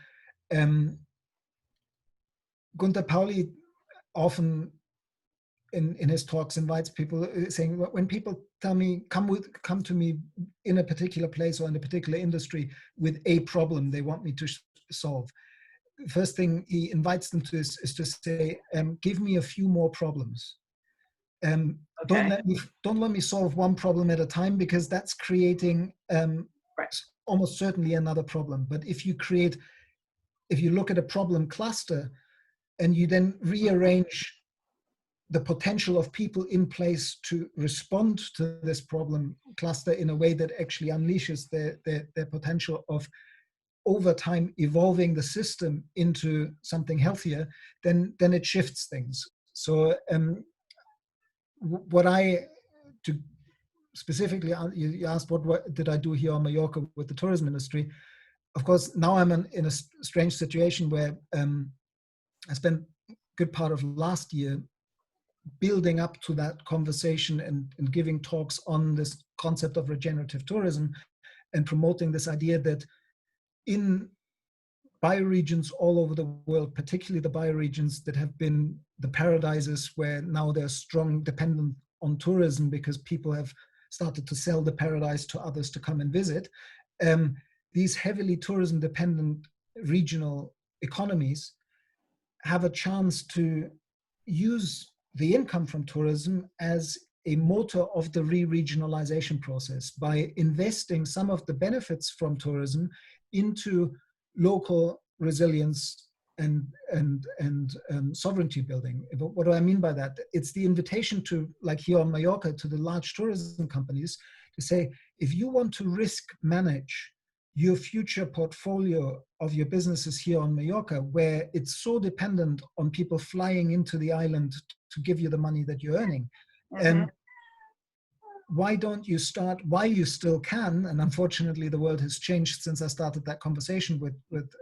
Gunther Pauli often in his talks invites people, saying, when people tell me, come to me in a particular place or in a particular industry with a problem they want me to solve, first thing he invites them to is to say, give me a few more problems. Don't let me solve one problem at a time, because that's creating almost certainly another problem. But if you look at a problem cluster and you then rearrange the potential of people in place to respond to this problem cluster in a way that actually unleashes their potential of over time evolving the system into something healthier, then it shifts things. So to specifically, you asked what did I do here on Mallorca with the tourism industry. Of course, now I'm in a strange situation where I spent a good part of last year building up to that conversation and giving talks on this concept of regenerative tourism, and promoting this idea that in bioregions all over the world, particularly the bioregions that have been the paradises where now they're strong dependent on tourism because people have started to sell the paradise to others to come and visit, these heavily tourism dependent regional economies have a chance to use the income from tourism as a motor of the re-regionalization process by investing some of the benefits from tourism into local resilience and sovereignty building. What do I mean by that? It's the invitation to, like here on Mallorca, to the large tourism companies to say, if you want to risk manage your future portfolio of your businesses here on Mallorca, where it's so dependent on people flying into the island to give you the money that you're earning, why don't you start, while you still can, and unfortunately the world has changed since I started that conversation with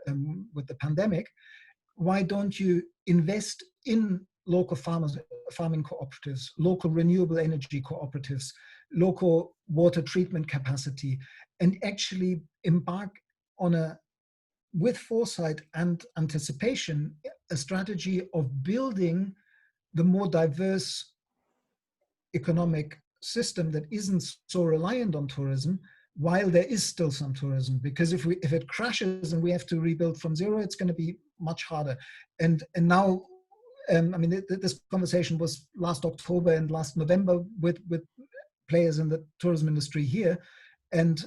the pandemic, why don't you invest in local farming cooperatives, local renewable energy cooperatives, local water treatment capacity, and actually embark on with foresight and anticipation, a strategy of building the more diverse economic system that isn't so reliant on tourism, while there is still some tourism. Because if it crashes and we have to rebuild from zero, it's going to be much harder. And now, I mean, this conversation was last October and last November with players in the tourism industry here, and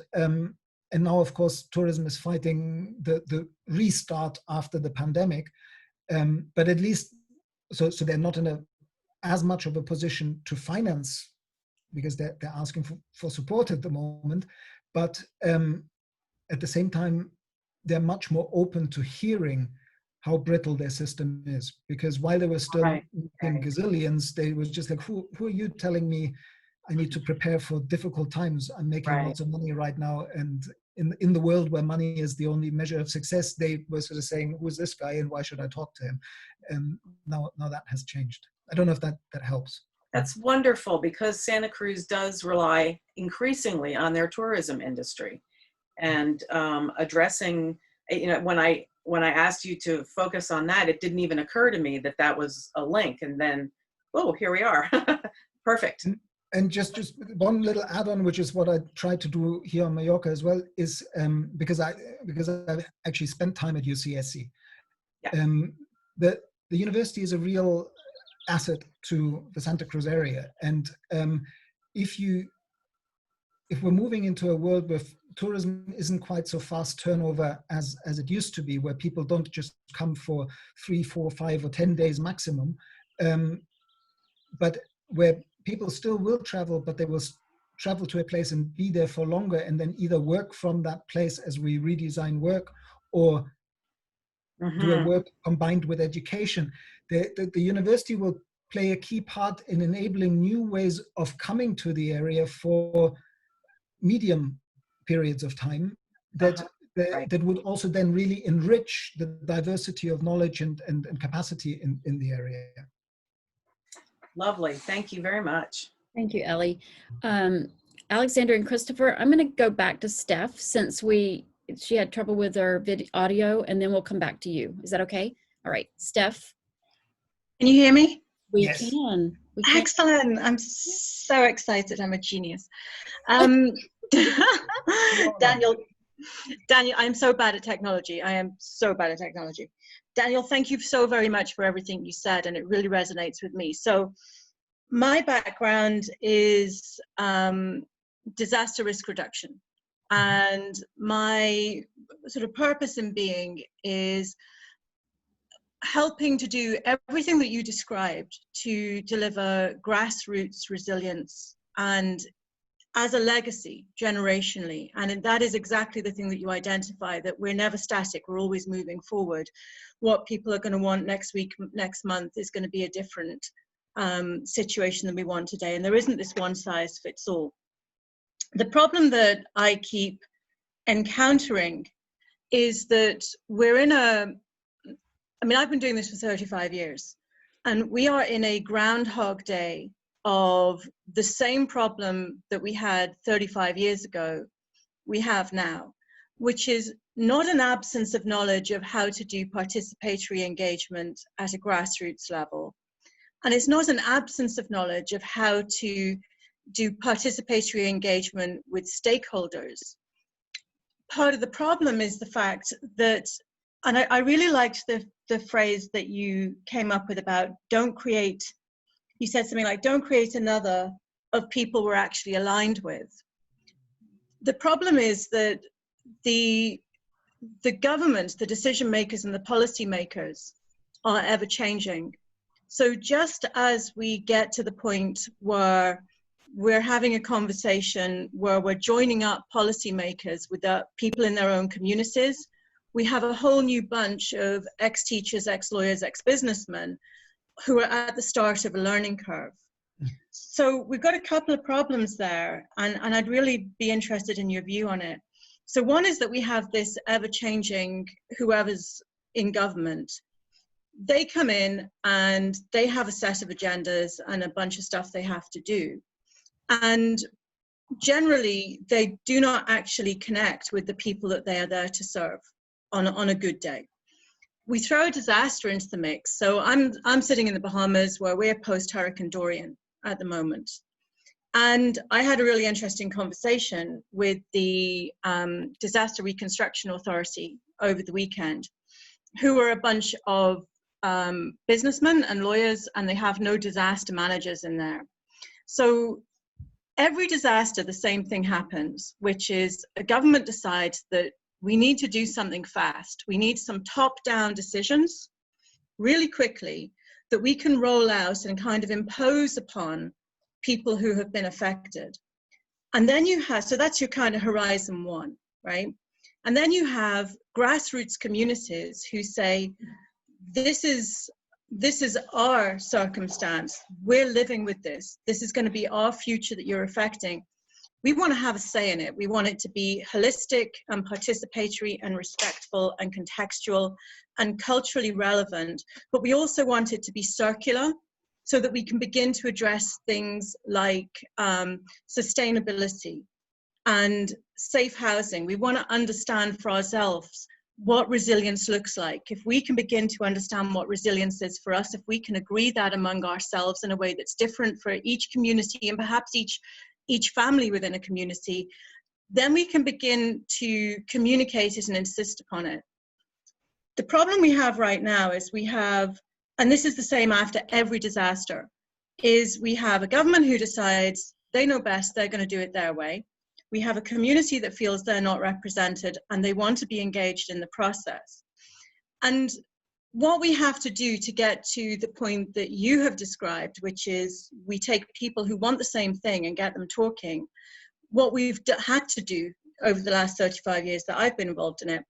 now, of course, tourism is fighting the restart after the pandemic. But at least, so they're not in as much of a position to finance, because they're asking for support at the moment. But at the same time, they're much more open to hearing how brittle their system is. Because while they were still in gazillions, they was just like, who are you telling me I need to prepare for difficult times? I'm making lots of money right now. And in the world where money is the only measure of success, they were sort of saying, who's this guy and why should I talk to him? Now that has changed. I don't know if that helps. That's wonderful, because Santa Cruz does rely increasingly on their tourism industry. and addressing, you know, when I asked you to focus on that, it didn't even occur to me that that was a link. And then, oh, here we are. Perfect. And just one little add-on, which is what I try to do here on Mallorca as well, is because I've actually spent time at UCSC. Yeah. The university is a real asset to the Santa Cruz area, and if we're moving into a world where tourism isn't quite so fast turnover as it used to be, where people don't just come for 3, 4, 5, or 10 days maximum, but where people still will travel, but they will travel to a place and be there for longer, and then either work from that place as we redesign work, or do a work combined with education. The university will play a key part in enabling new ways of coming to the area for medium periods of time that would also then really enrich the diversity of knowledge and capacity in the area. Lovely. Thank you very much. Thank you, Ellie. Alexander and Christopher, I'm going to go back to Steph since she had trouble with her audio, and then we'll come back to you. Is that okay? All right, Steph. Can you hear me? We can. Excellent. I'm so excited. I'm a genius. Daniel, I'm so bad at technology. I am so bad at technology. Daniel, thank you so very much for everything you said, and it really resonates with me. So my background is disaster risk reduction. And my sort of purpose in being is helping to do everything that you described to deliver grassroots resilience and as a legacy generationally. And that is exactly the thing that you identify, that we're never static, we're always moving forward. What people are going to want next week, next month is going to be a different situation than we want today. And there isn't this one size fits all. The problem that I keep encountering is that we're in I've been doing this for 35 years, and we are in a Groundhog Day of the same problem that we had 35 years ago, we have now, which is not an absence of knowledge of how to do participatory engagement at a grassroots level. And it's not an absence of knowledge of how to do participatory engagement with stakeholders. Part of the problem is the fact that, and I really liked the phrase that you came up with about you said something like, don't create another of people we're actually aligned with. The problem is that the government, the decision makers and the policy makers are ever changing. So just as we get to the point where we're having a conversation where we're joining up policymakers with the people in their own communities, we have a whole new bunch of ex-teachers, ex-lawyers, ex-businessmen who are at the start of a learning curve. So we've got a couple of problems there, and I'd really be interested in your view on it. So one is that we have this ever-changing, whoever's in government, they come in and they have a set of agendas and a bunch of stuff they have to do. And generally, they do not actually connect with the people that they are there to serve on a good day. We throw a disaster into the mix. So I'm sitting in the Bahamas where we're post-Hurricane Dorian at the moment. And I had a really interesting conversation with the Disaster Reconstruction Authority over the weekend, who are a bunch of businessmen and lawyers, and they have no disaster managers in there. So every disaster, the same thing happens, which is a government decides that we need to do something fast. We need some top-down decisions really quickly that we can roll out and kind of impose upon people who have been affected. And then you have, so that's your kind of horizon one, right? And then you have grassroots communities who say, this is our circumstance. We're living with this. This is going to be our future that you're affecting. We want to have a say in it. We want it to be holistic and participatory and respectful and contextual and culturally relevant. But we also want it to be circular so that we can begin to address things like sustainability and safe housing. We want to understand for ourselves what resilience looks like. If we can begin to understand what resilience is for us, if we can agree that among ourselves in a way that's different for each community and perhaps each family within a community, then we can begin to communicate it and insist upon it. The problem we have right now is we have, and this is the same after every disaster, is we have a government who decides they know best, they're going to do it their way. We have a community that feels they're not represented and they want to be engaged in the process. And what we have to do to get to the point that you have described, which is we take people who want the same thing and get them talking, what we've had to do over the last 35 years that I've been involved in it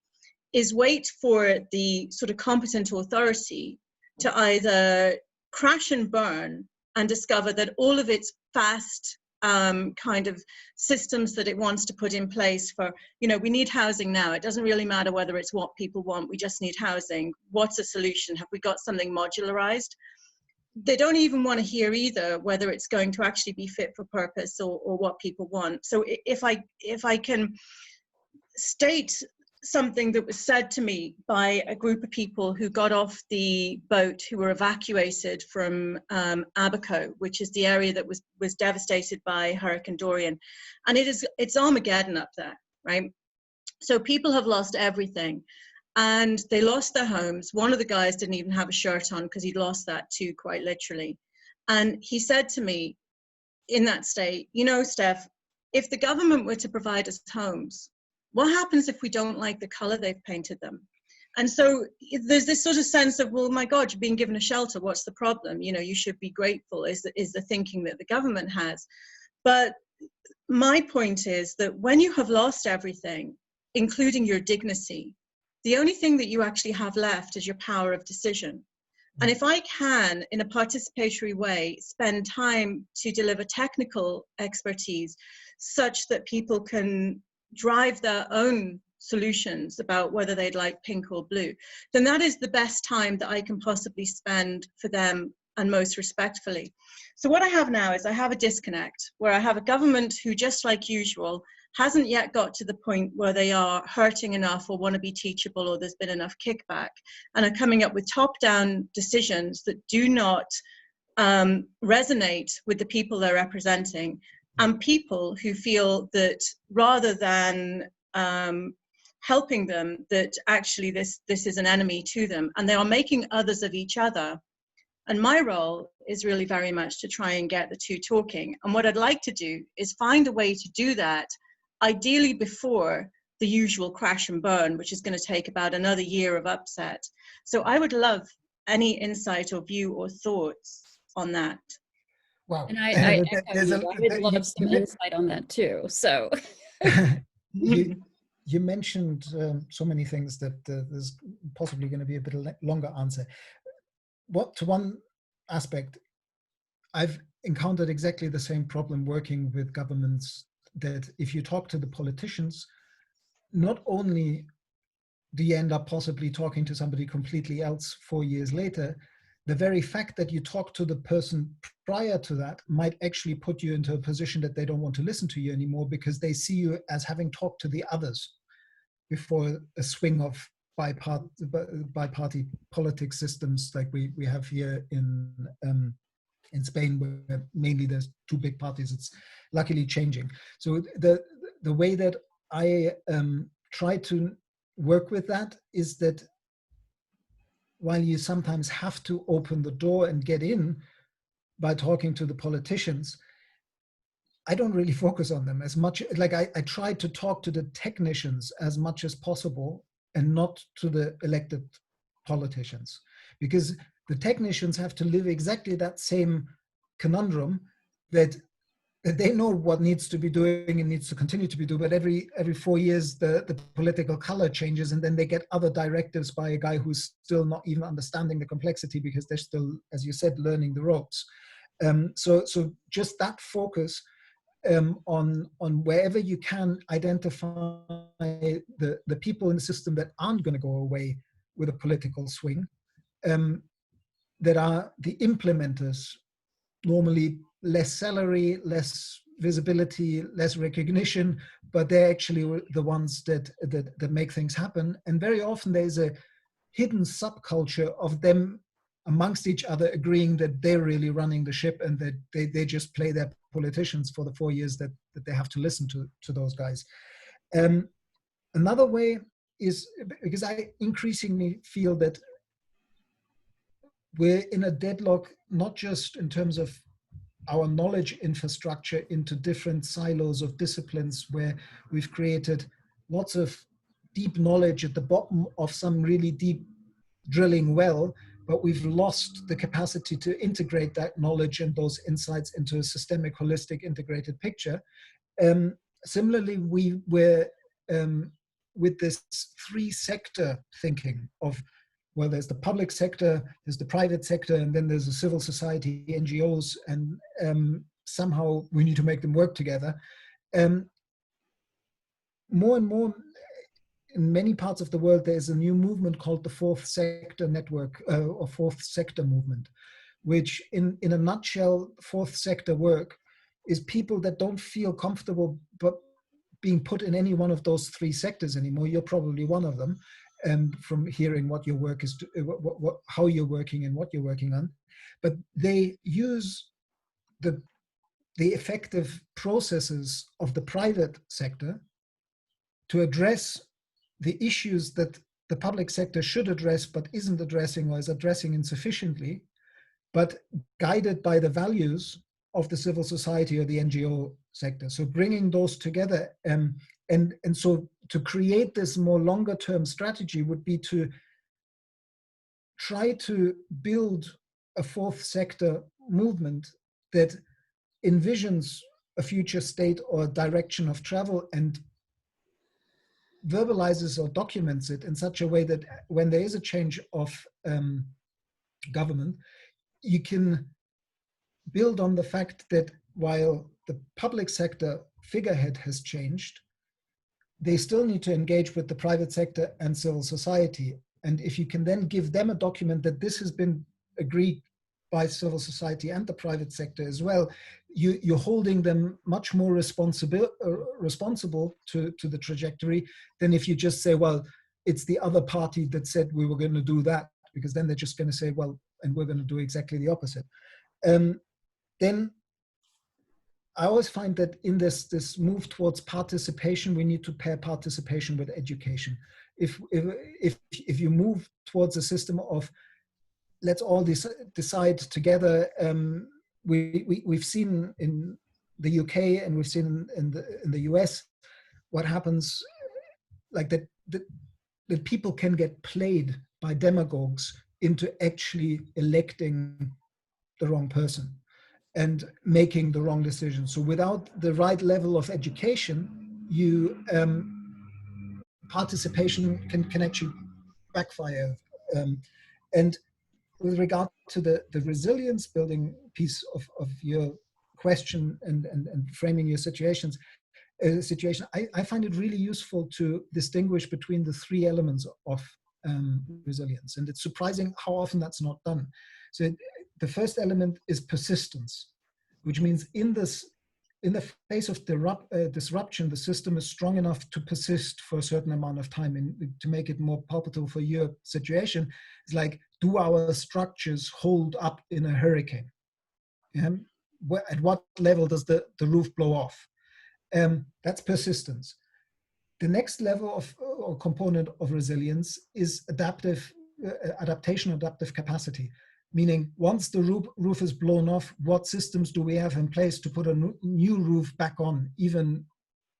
is wait for the sort of competent authority to either crash and burn and discover that all of its fast kind of systems that it wants to put in place for, you know, we need housing now. It doesn't really matter whether it's what people want. We just need housing. What's a solution? Have we got something modularized? They don't even want to hear either whether it's going to actually be fit for purpose or what people want. So if I can state something that was said to me by a group of people who got off the boat, who were evacuated from Abaco, which is the area that was devastated by Hurricane Dorian. And it's Armageddon up there, right? So people have lost everything and they lost their homes. One of the guys didn't even have a shirt on because he'd lost that too, quite literally. And he said to me in that state, you know, Steph, if the government were to provide us homes, what happens if we don't like the color they've painted them? And so there's this sort of sense of, well, my God, you're being given a shelter. What's the problem? You know, you should be grateful is the thinking that the government has. But my point is that when you have lost everything, including your dignity, the only thing that you actually have left is your power of decision. And if I can, in a participatory way, spend time to deliver technical expertise such that people can drive their own solutions about whether they'd like pink or blue, then that is the best time that I can possibly spend for them and most respectfully. So what I have now is I have a disconnect where I have a government who, just like usual, hasn't yet got to the point where they are hurting enough or want to be teachable or there's been enough kickback and are coming up with top-down decisions that do not resonate with the people they're representing, and people who feel that rather than helping them, that actually this is an enemy to them, and they are making others of each other. And my role is really very much to try and get the two talking. And what I'd like to do is find a way to do that, ideally before the usual crash and burn, which is going to take about another year of upset. So I would love any insight or view or thoughts on that. Wow. And I would love some insight on that too. So you mentioned so many things that there's possibly going to be a bit of longer answer. To one aspect, I've encountered exactly the same problem working with governments, that if you talk to the politicians, not only do you end up possibly talking to somebody completely else 4 years later, the very fact that you talk to the person prior to that might actually put you into a position that they don't want to listen to you anymore, because they see you as having talked to the others before a swing of bi-party politics systems like we have here in Spain, where mainly there's two big parties. It's luckily changing. So the way that I try to work with that is that while you sometimes have to open the door and get in by talking to the politicians, I don't really focus on them as much. Like I try to talk to the technicians as much as possible and not to the elected politicians, because the technicians have to live exactly that same conundrum that they know what needs to be doing and needs to continue to be done, but every 4 years the political color changes, and then they get other directives by a guy who's still not even understanding the complexity because they're still, as you said, learning the ropes. So just that focus on wherever you can identify the people in the system that aren't going to go away with a political swing, that are the implementers, normally less salary, less visibility, less recognition, but they're actually the ones that make things happen. And very often there's a hidden subculture of them amongst each other agreeing that they're really running the ship, and that they just play their politicians for the 4 years that they have to listen to those guys. Another way is, because I increasingly feel that we're in a deadlock, not just in terms of our knowledge infrastructure into different silos of disciplines, where we've created lots of deep knowledge at the bottom of some really deep drilling well, but we've lost the capacity to integrate that knowledge and those insights into a systemic, holistic, integrated picture. Similarly, we were with this 3-sector thinking of, well, there's the public sector, there's the private sector, and then there's the civil society, NGOs, and somehow we need to make them work together. More and more, in many parts of the world, there's a new movement called the 4th sector network, or 4th sector movement, which in a nutshell, 4th sector work is people that don't feel comfortable but being put in any one of those 3 sectors anymore. You're probably one of them, from hearing what your work is, how you're working and what you're working on. But they use the effective processes of the private sector to address the issues that the public sector should address but isn't addressing, or is addressing insufficiently, but guided by the values of the civil society or the NGO sector. So bringing those together, and so to create this more longer term strategy would be to try to build a 4th sector movement that envisions a future state or direction of travel, and verbalizes or documents it in such a way that when there is a change of government, you can build on the fact that while the public sector figurehead has changed, they still need to engage with the private sector and civil society. And if you can then give them a document that this has been agreed by civil society and the private sector as well, you're holding them much more responsible to the trajectory than if you just say, well, it's the other party that said we were going to do that, because then they're just going to say, well, and we're going to do exactly the opposite. Then I always find that in this move towards participation, we need to pair participation with education. If you move towards a system of let's all decide together, we've seen in the UK and we've seen in the US what happens, like that people can get played by demagogues into actually electing the wrong person and making the wrong decision. So without the right level of education, participation can actually backfire. And with regard to the resilience building piece of your question and framing your situation, I find it really useful to distinguish between the 3 elements of resilience. And it's surprising how often that's not done. So the first element is persistence, which means in the face of disruption, the system is strong enough to persist for a certain amount of time. And to make it more palpable for your situation, it's like, do our structures hold up in a hurricane? At what level does the roof blow off? That's persistence. The next level or component of resilience is adaptation, adaptive capacity. Meaning, once the roof is blown off, what systems do we have in place to put a new roof back on, even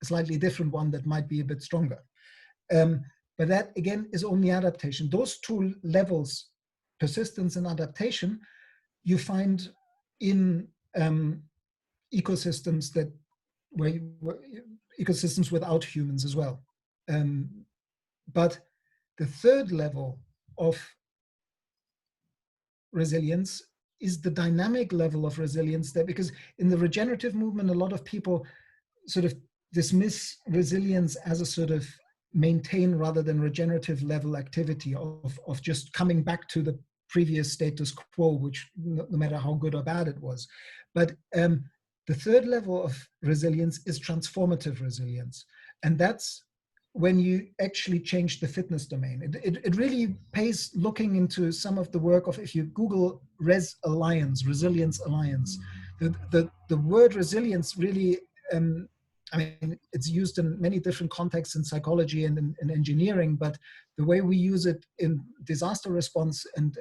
a slightly different one that might be a bit stronger? But that, again, is only adaptation. Those 2 levels, persistence and adaptation, you find in ecosystems ecosystems without humans as well. But the 3rd level of resilience is the dynamic level of resilience, there, because in the regenerative movement, a lot of people sort of dismiss resilience as a sort of maintain rather than regenerative level activity of just coming back to the previous status quo, which no matter how good or bad it was. But The third level of resilience is transformative resilience. And that's when you actually change the fitness domain. It really pays looking into some of the work of, if you Google Resilience Alliance, the word resilience really, I mean, it's used in many different contexts in psychology and in engineering, but the way we use it in disaster response and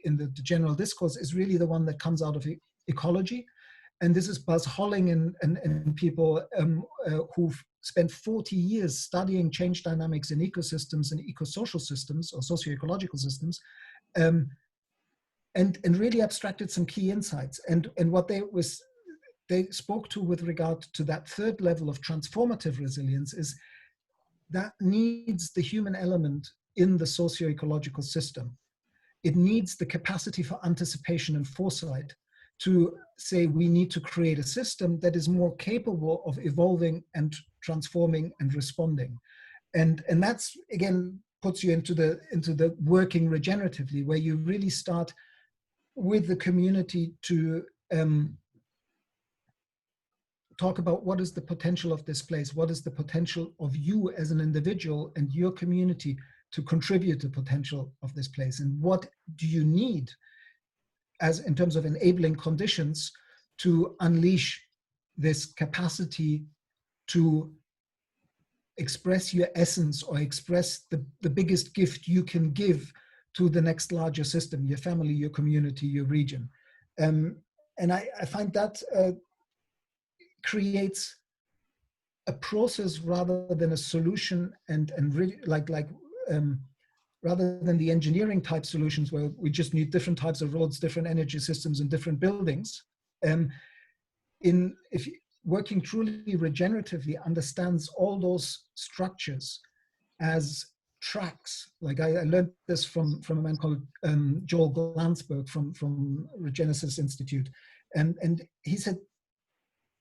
in the general discourse is really the one that comes out of ecology. And this is Buzz Holling and people who've spent 40 years studying change dynamics in ecosystems and eco-social systems or socio-ecological systems, and really abstracted some key insights. And what they spoke to with regard to that third level of transformative resilience is that needs the human element in the socio-ecological system. It needs the capacity for anticipation and foresight to say we need to create a system that is more capable of evolving and transforming and responding. And that's, again, puts you into the working regeneratively, where you really start with the community to talk about what is the potential of this place, what is the potential of you as an individual and your community to contribute to the potential of this place, and what do you need as in terms of enabling conditions to unleash this capacity to express your essence or express the biggest gift you can give to the next larger system, your family, your community, your region. And I find that creates a process rather than a solution, and really rather than the engineering type solutions where we just need different types of roads, different energy systems, and different buildings. If working truly regeneratively understands all those structures as tracks. Like I learned this from a man called Joel Glansberg from Regenesis Institute. And he said,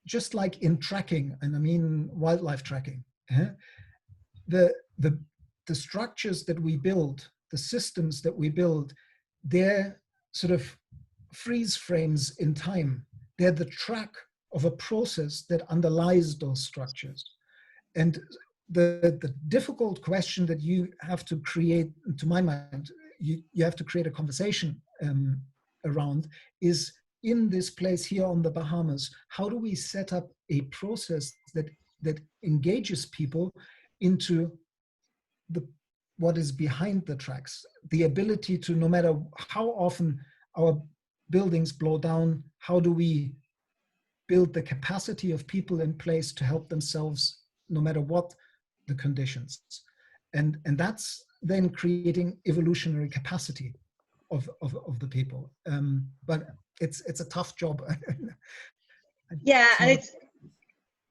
just like in tracking, and I mean wildlife tracking, the structures that we build, the systems that we build, they're sort of freeze frames in time. They're the track of a process that underlies those structures. And the difficult question that you have to create, to my mind, you have to create a conversation around is, in this place here on the Bahamas, how do we set up a process that engages people into what is behind the tracks, the ability to, no matter how often our buildings blow down, how do we build the capacity of people in place to help themselves no matter what the conditions. And that's then creating evolutionary capacity of the people. But it's a tough job. Yeah, and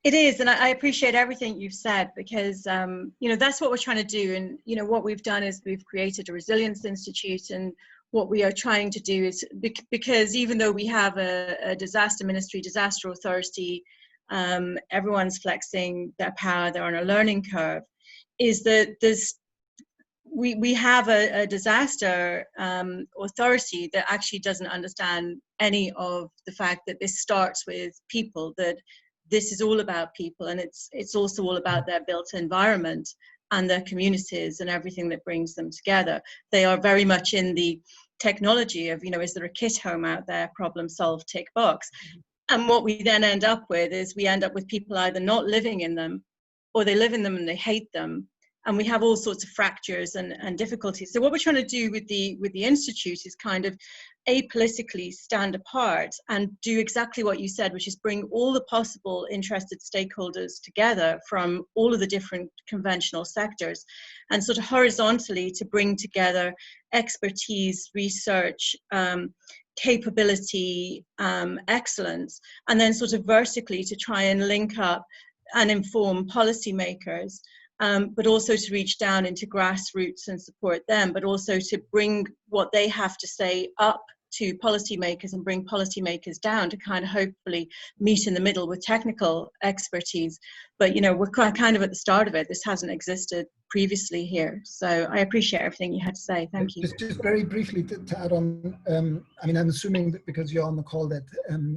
it is, and I appreciate everything you've said, because you know, that's what we're trying to do. And you know, what we've done is we've created a Resilience Institute, and what we are trying to do is, because even though we have a disaster ministry, disaster authority, everyone's flexing their power, they're on a learning curve, is that we have a disaster authority that actually doesn't understand any of the fact that this starts with people, that this is all about people, and it's also all about their built environment and their communities and everything that brings them together. They are very much in the technology of, you know, is there a kit home out there, problem solved, tick box. And what we then end up with is we end up with people either not living in them, or they live in them and they hate them. And we have all sorts of fractures and difficulties. So what we're trying to do with the Institute is kind of apolitically stand apart and do exactly what you said, which is bring all the possible interested stakeholders together from all of the different conventional sectors, and sort of horizontally to bring together expertise, research, capability, excellence, and then sort of vertically to try and link up and inform policymakers. But also to reach down into grassroots and support them, but also to bring what they have to say up to policymakers and bring policymakers down to kind of hopefully meet in the middle with technical expertise. But, you know, we're kind of at the start of it. This hasn't existed previously here. So I appreciate everything you had to say. Thank you. Just very briefly to add on, I mean, I'm assuming that because you're on the call that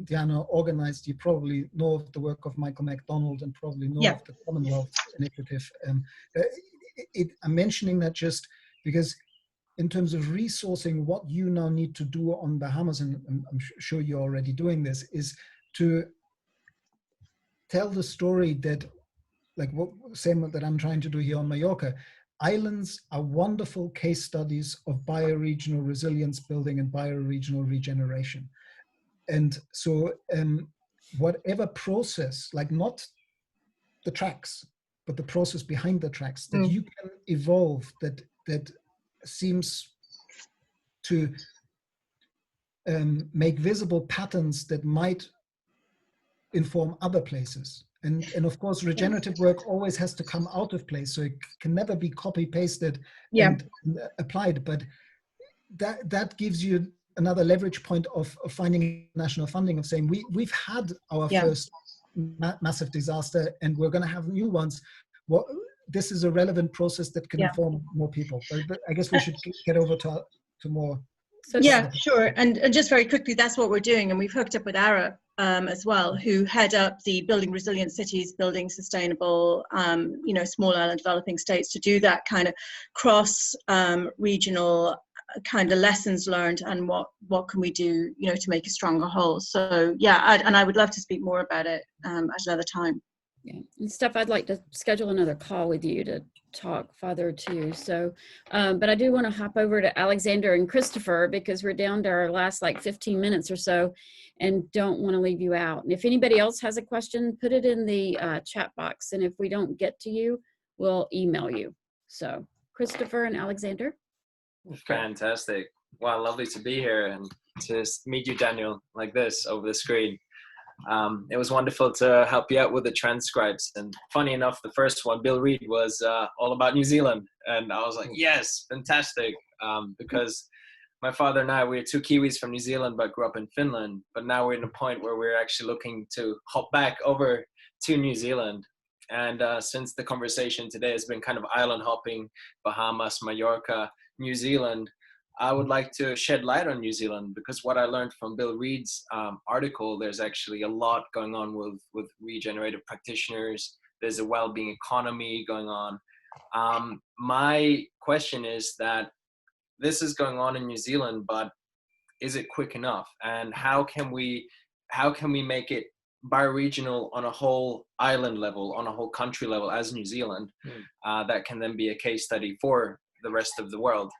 Diana organized, you probably know of the work of Michael MacDonald and probably know of the Commonwealth Initiative. I'm mentioning that just because in terms of resourcing, what you now need to do on Bahamas, and I'm sure you're already doing this, is to tell the story that, like what same that I'm trying to do here on Mallorca. Islands are wonderful case studies of bioregional resilience building and bioregional regeneration. And so whatever process, like not the tracks, but the process behind the tracks that you can evolve, that seems to make visible patterns that might inform other places. And of course, regenerative work always has to come out of place, so it can never be copy-pasted and applied. But that gives you another leverage point of finding national funding, of saying we've had our first massive disaster, and we're going to have new ones. Well, this is a relevant process that can inform more people. But I guess we should get over to more. So yeah, sure. And just very quickly, that's what we're doing. And we've hooked up with ARA as well, who head up the Building Resilient Cities, Building Sustainable, you know, Small Island Developing States, to do that kind of cross-regional kind of lessons learned and what can we do, you know, to make a stronger whole. So yeah, and I would love to speak more about it at another time. Yeah, and Steph, I'd like to schedule another call with you to talk further too. So, but I do want to hop over to Alexander and Christopher, because we're down to our last like 15 minutes or so and don't want to leave you out. And if anybody else has a question, put it in the chat box. And if we don't get to you, we'll email you. So Christopher and Alexander. Fantastic. Wow, lovely to be here and to meet you, Daniel, like this over the screen. It was wonderful to help you out with the transcribes. And funny enough, the first one, Bill Reed, was all about New Zealand. And I was like, yes, fantastic. Because my father and I, we're two Kiwis from New Zealand, but grew up in Finland. But now we're in a point where we're actually looking to hop back over to New Zealand. And since the conversation today has been kind of island hopping, Bahamas, Mallorca, New Zealand, I would like to shed light on New Zealand, because what I learned from Bill Reed's article, there's actually a lot going on with regenerative practitioners. There's a well-being economy going on. My question is that this is going on in New Zealand, but is it quick enough? And how can we make it bioregional on a whole island level, on a whole country level as New Zealand, that can then be a case study for the rest of the world?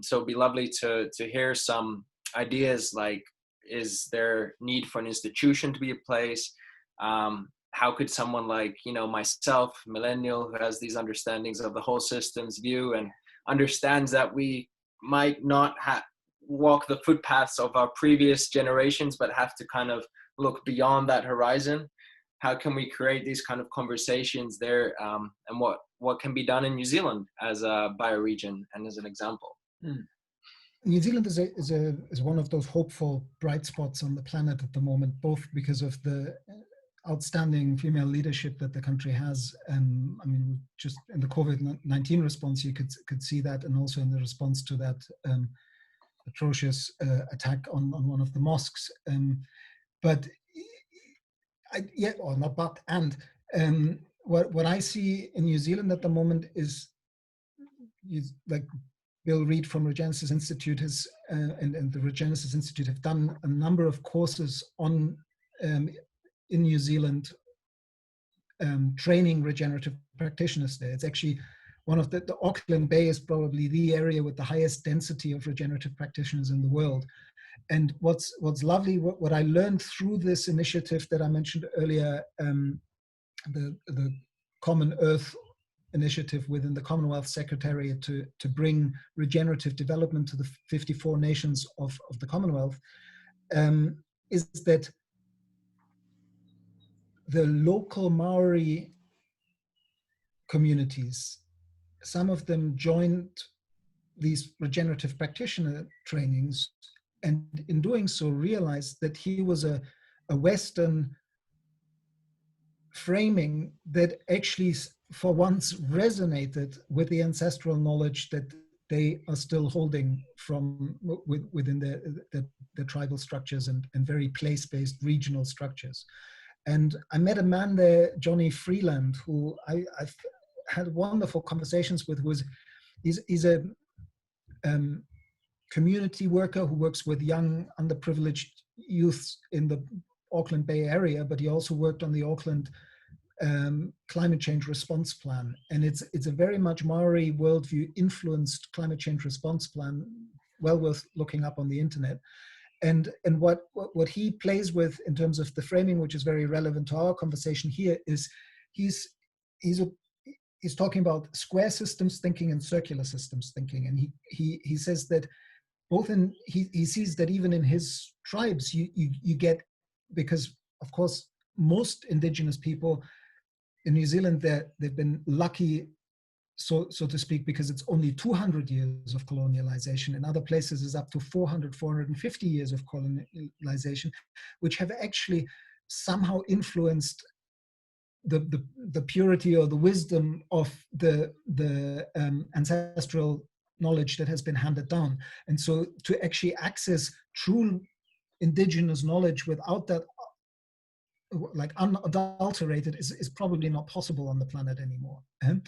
So it'd be lovely to hear some ideas, like, is there need for an institution to be in place? How could someone like, you know, myself, millennial, who has these understandings of the whole system's view and understands that we might not walk the footpaths of our previous generations, but have to kind of look beyond that horizon? How can we create these kind of conversations there, and what can be done in New Zealand as a bioregion and as an example? New Zealand is one of those hopeful bright spots on the planet at the moment, both because of the outstanding female leadership that the country has. I mean, just in the COVID-19 response, you could see that, and also in the response to that atrocious attack on one of the mosques. What I see in New Zealand at the moment is like Bill Reed from Regenesis Institute has and the Regenesis Institute have done a number of courses on in New Zealand, training regenerative practitioners there. It's actually one of the Auckland Bay is probably the area with the highest density of regenerative practitioners in the world. And what's lovely, what I learned through this initiative that I mentioned earlier, the Common Earth initiative within the Commonwealth Secretariat to bring regenerative development to the 54 nations of the Commonwealth, is that the local Maori communities, some of them joined these regenerative practitioner trainings and in doing so realized that he was a Western framing that actually for once resonated with the ancestral knowledge that they are still holding from within the tribal structures and very place-based regional structures. And I met a man there, Johnny Freeland, who I've had wonderful conversations with, he's a community worker who works with young underprivileged youths in the Auckland Bay Area, but he also worked on the Auckland climate change response plan. And it's a very much Maori worldview influenced climate change response plan, well worth looking up on the internet. And what he plays with in terms of the framing, which is very relevant to our conversation here, is he's talking about square systems thinking and circular systems thinking. And he says that both in, he sees that even in his tribes, you get, because of course, most indigenous people in New Zealand, they've been lucky, so to speak, because it's only 200 years of colonialization. In other places, it's up to 400, 450 years of colonialization, which have actually somehow influenced the purity or the wisdom of the ancestral knowledge that has been handed down. And so to actually access true indigenous knowledge without that, like unadulterated, is probably not possible on the planet anymore. And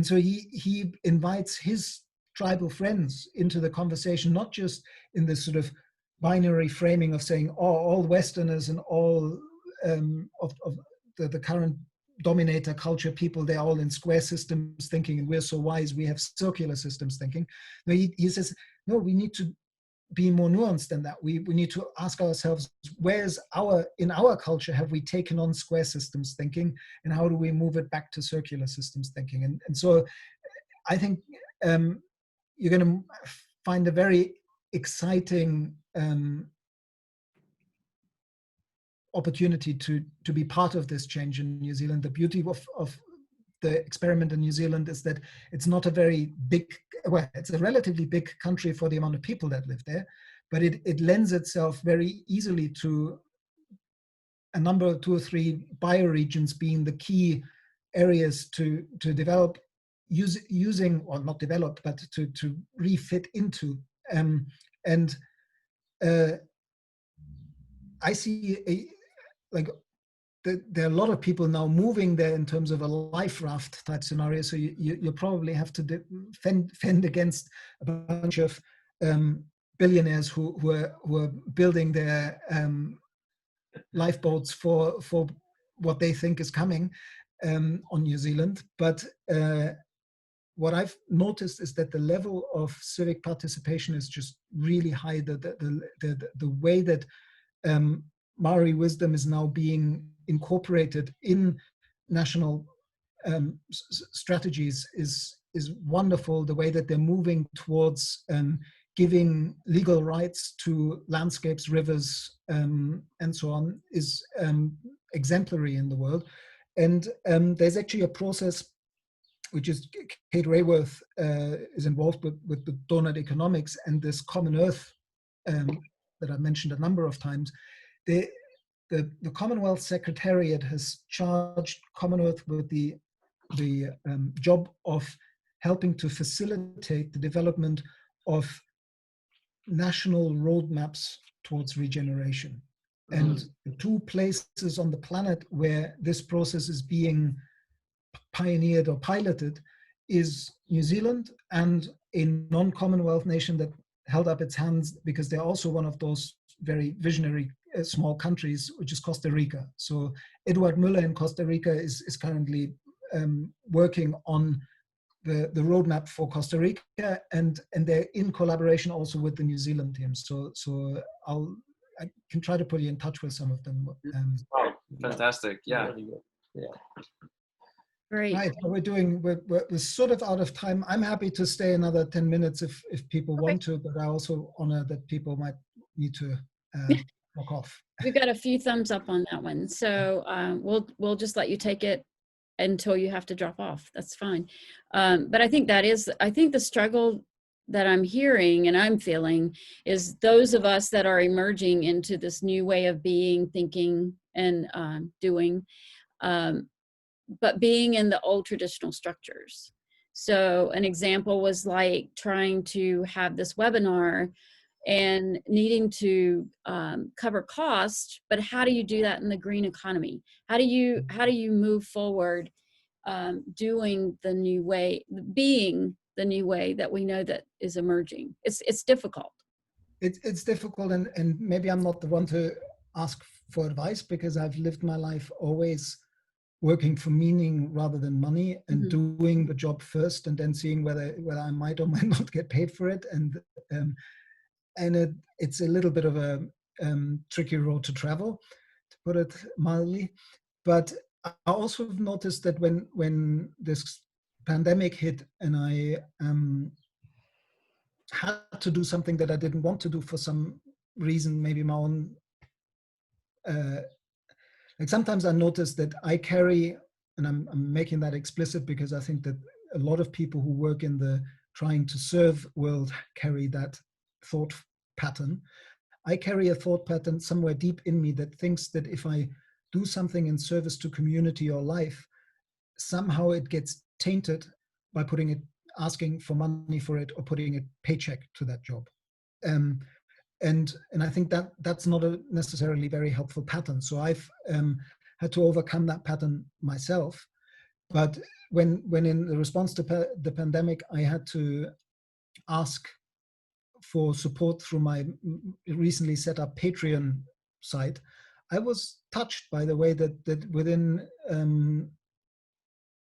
so he invites his tribal friends into the conversation, not just in this sort of binary framing of saying, oh, all Westerners and all of the current dominator culture people, they're all in square systems thinking and we're so wise, we have circular systems thinking. No, he says, no, we need to be more nuanced than that. We need to ask ourselves, in our culture have we taken on square systems thinking, and how do we move it back to circular systems thinking? And so I think you're going to find a very exciting opportunity to be part of this change in New Zealand. The beauty of the experiment in New Zealand is that it's not a very big, well, it's a relatively big country for the amount of people that live there, but it lends itself very easily to a number of 2 or 3 bioregions being the key areas to develop, using, or not develop, but to refit into. I see there are a lot of people now moving there in terms of a life raft type scenario. So you'll probably have to fend against a bunch of billionaires who are building their lifeboats for what they think is coming on New Zealand. But what I've noticed is that the level of civic participation is just really high. The way that Maori wisdom is now being incorporated in national strategies is wonderful. The way that they're moving towards giving legal rights to landscapes, rivers, and so on is exemplary in the world. And there's actually a process which is Kate Rayworth is involved with the donut economics and this Common Earth that I've mentioned a number of times. The Commonwealth Secretariat has charged Common Earth with the job of helping to facilitate the development of national roadmaps towards regeneration. And the 2 places on the planet where this process is being pioneered or piloted is New Zealand and a non-Commonwealth nation that held up its hands because they're also one of those very visionary small countries, which is Costa Rica. So Edward Muller in Costa Rica is currently working on the roadmap for Costa Rica, and they're in collaboration also with the New Zealand team. So I can try to put you in touch with some of them. Oh, fantastic! Yeah. Great. Right, we're sort of out of time. I'm happy to stay another 10 minutes if people want to, but I also honor that people might need to walk off. We've got a few thumbs up on that one, so we'll just let you take it until you have to drop off. That's fine. But I think the struggle I'm hearing and I'm feeling is those of us that are emerging into this new way of being, thinking, and doing, but being in the old traditional structures. So an example was like trying to have this webinar and needing to cover cost, but how do you do that in the green economy? How do you move forward doing the new way, being the new way that we know that is emerging? It's difficult. It's difficult, and maybe I'm not the one to ask for advice, because I've lived my life always working for meaning rather than money, and doing the job first and then seeing whether I might or might not get paid for it. And it's a little bit of a tricky road to travel, to put it mildly. But I also have noticed that when this pandemic hit and I had to do something that I didn't want to do for some reason, maybe my own, like sometimes I notice that I carry, and I'm making that explicit because I think that a lot of people who work in the trying to serve world carry that thought pattern. I carry a thought pattern somewhere deep in me that thinks that if I do something in service to community or life, somehow it gets tainted by asking for money for it or putting a paycheck to that job. And I think that that's not a necessarily very helpful pattern. So I've had to overcome that pattern myself. But when in the response to the pandemic, I had to ask for support through my recently set up Patreon site, I was touched by the way that within,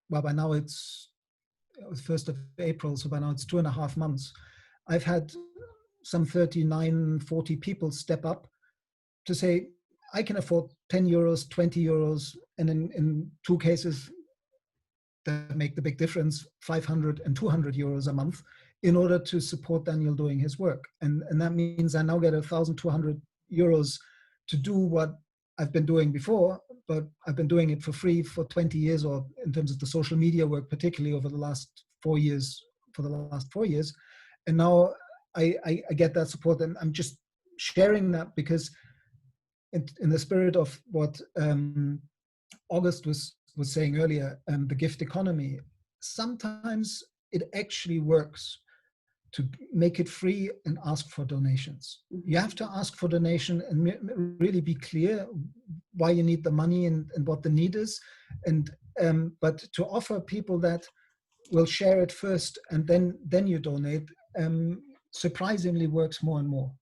well, by now it was 1st of April, so by now it's 2.5 months. I've had some 39, 40 people step up to say, I can afford 10 euros, 20 euros, and in 2 cases that make the big difference, 500 and 200 euros a month, in order to support Daniel doing his work. And that means I now get 1,200 euros to do what I've been doing before, but I've been doing it for free for 20 years, or in terms of the social media work, particularly over the last 4 years, for the last 4 years. And now I get that support, and I'm just sharing that because in the spirit of what August was saying earlier, the gift economy, sometimes it actually works to make it free and ask for donations. You have to ask for donation and really be clear why you need the money and what the need is. And but to offer people that will share it first and then you donate, surprisingly works more and more.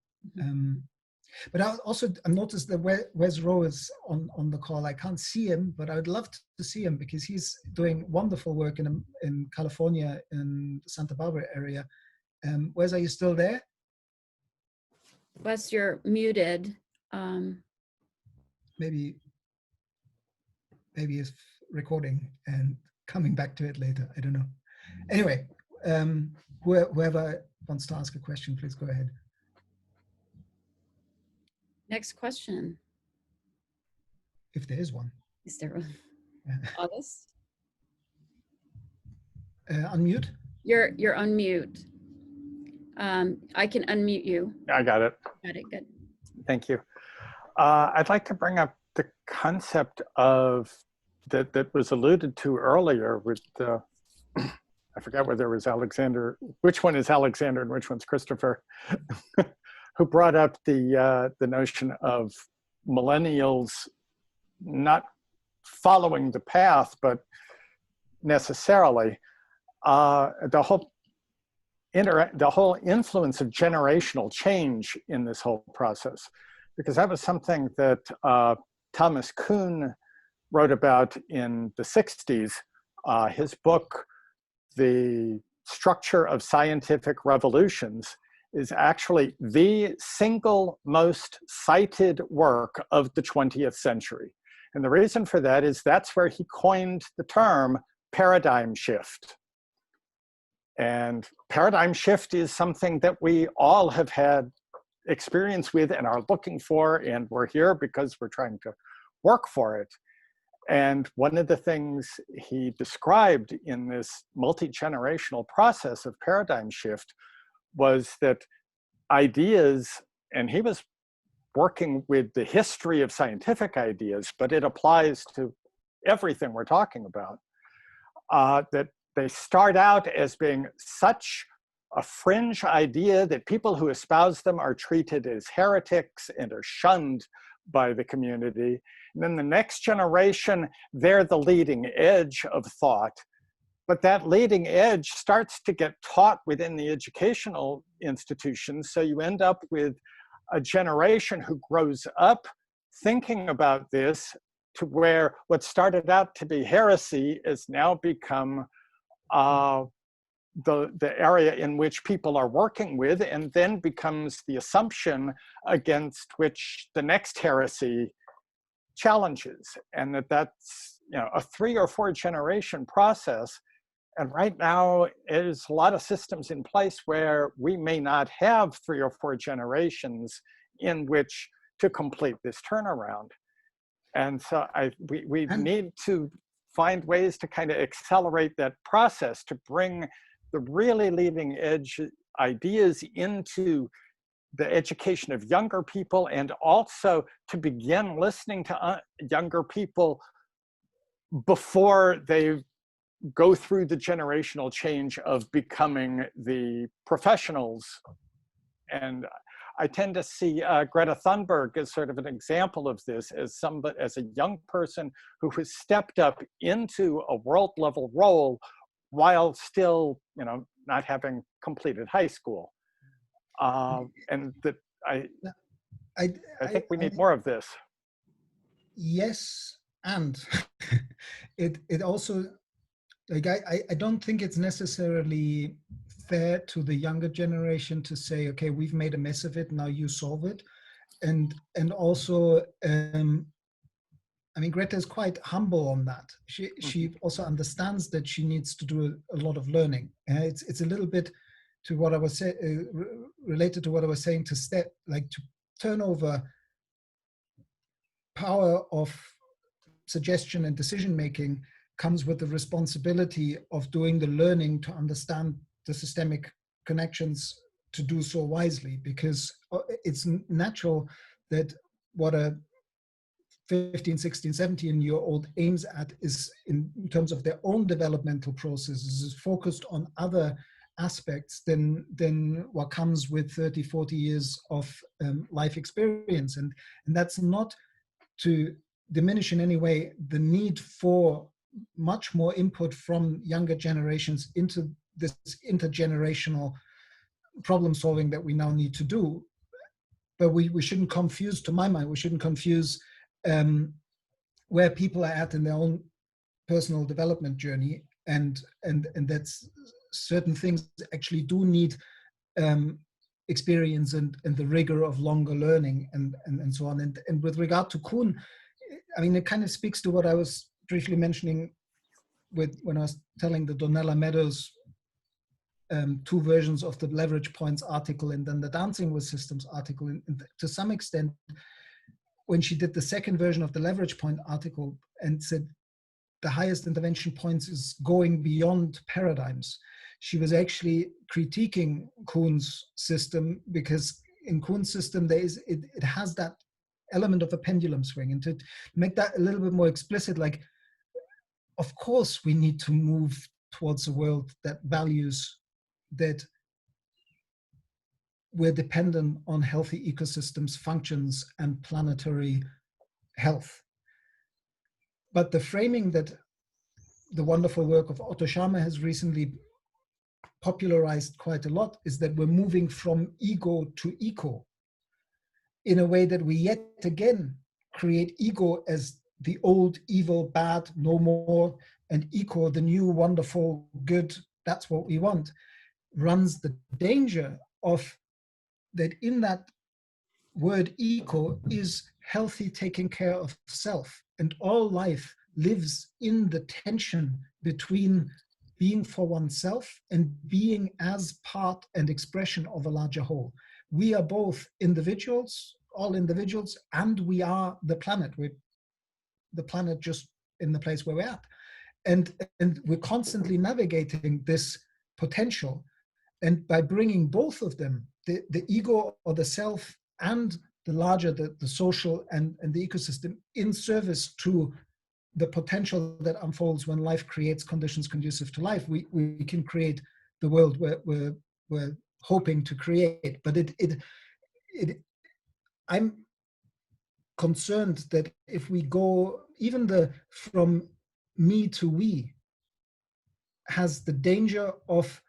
But I noticed that Wes Rowe is on the call. I can't see him, but I would love to see him because he's doing wonderful work in California, in the Santa Barbara area. Wes, are you still there? Wes, you're muted. Maybe it's recording and coming back to it later. I don't know. Anyway, whoever wants to ask a question, please go ahead. Next question. If there is one. Is there one? August? Unmute? You're unmute. I can unmute you. I got it. Got it, good. Thank you. I'd like to bring up the concept of that was alluded to earlier with the, I forgot whether it was Alexander, which one is Alexander and which one's Christopher, who brought up the notion of millennials not following the path, but necessarily the whole influence of generational change in this whole process, because that was something that Thomas Kuhn wrote about in the 60s. His book, The Structure of Scientific Revolutions, is actually the single most cited work of the 20th century. And the reason for that is that's where he coined the term paradigm shift. And paradigm shift is something that we all have had experience with and are looking for, and we're here because we're trying to work for it. And one of the things he described in this multi-generational process of paradigm shift was that ideas, and he was working with the history of scientific ideas, but it applies to everything we're talking about, that they start out as being such a fringe idea that people who espouse them are treated as heretics and are shunned by the community. And then the next generation, they're the leading edge of thought. But that leading edge starts to get taught within the educational institutions. So you end up with a generation who grows up thinking about this, to where what started out to be heresy has now become the area in which people are working with, and then becomes the assumption against which the next heresy challenges. And that's, you know, a 3 or 4 generation process. And right now, there's a lot of systems in place where we may not have 3 or 4 generations in which to complete this turnaround. And so we need to find ways to kind of accelerate that process, to bring the really leading edge ideas into the education of younger people, and also to begin listening to younger people before they go through the generational change of becoming the professionals. And I tend to see Greta Thunberg as sort of an example of this, as a young person who has stepped up into a world level role while still, you know, not having completed high school. And that I think we need more of this. Yes, and it also, like, I don't think it's necessarily fair to the younger generation to say, okay, we've made a mess of it, now you solve it. And also, I mean, Greta is quite humble on that. She also understands that she needs to do a lot of learning. It's a little bit to what I was saying, related to what I was saying to Step, like to turn over power of suggestion and decision making comes with the responsibility of doing the learning to understand the systemic connections to do so wisely, because it's natural that what a 15, 16, 17-year-old aims at is, in terms of their own developmental processes, is focused on other aspects than what comes with 30, 40 years of life experience. And that's not to diminish in any way the need for much more input from younger generations into this intergenerational problem solving that we now need to do. But we shouldn't confuse, to my mind, we shouldn't confuse where people are at in their own personal development journey, and that's certain things actually do need experience and the rigor of longer learning and so on. And with regard to Kuhn, I mean, it kind of speaks to what I was briefly mentioning when I was telling the Donella Meadows 2 versions of the Leverage Points article and then the Dancing with Systems article. And to some extent, when she did the second version of the Leverage Point article and said the highest intervention points is going beyond paradigms, she was actually critiquing Kuhn's system, because in Kuhn's system it has that element of a pendulum swing. And to make that a little bit more explicit, like, of course we need to move towards a world that values that we're dependent on healthy ecosystems, functions, and planetary health. But the framing that the wonderful work of Otto Scharmer has recently popularized quite a lot is that we're moving from ego to eco, in a way that we yet again create ego as the old, evil, bad, no more, and eco, the new, wonderful, good, that's what we want, runs the danger of that in that word eco is healthy taking care of self. And all life lives in the tension between being for oneself and being as part and expression of a larger whole. We are both individuals, all individuals, and we are the planet. We're the planet just in the place where we're at. And we're constantly navigating this potential. And by bringing both of them, the ego or the self and the larger, the social and the ecosystem, in service to the potential that unfolds when life creates conditions conducive to life, we can create the world we're hoping to create. But I'm concerned that if we go, even the from me to we has the danger of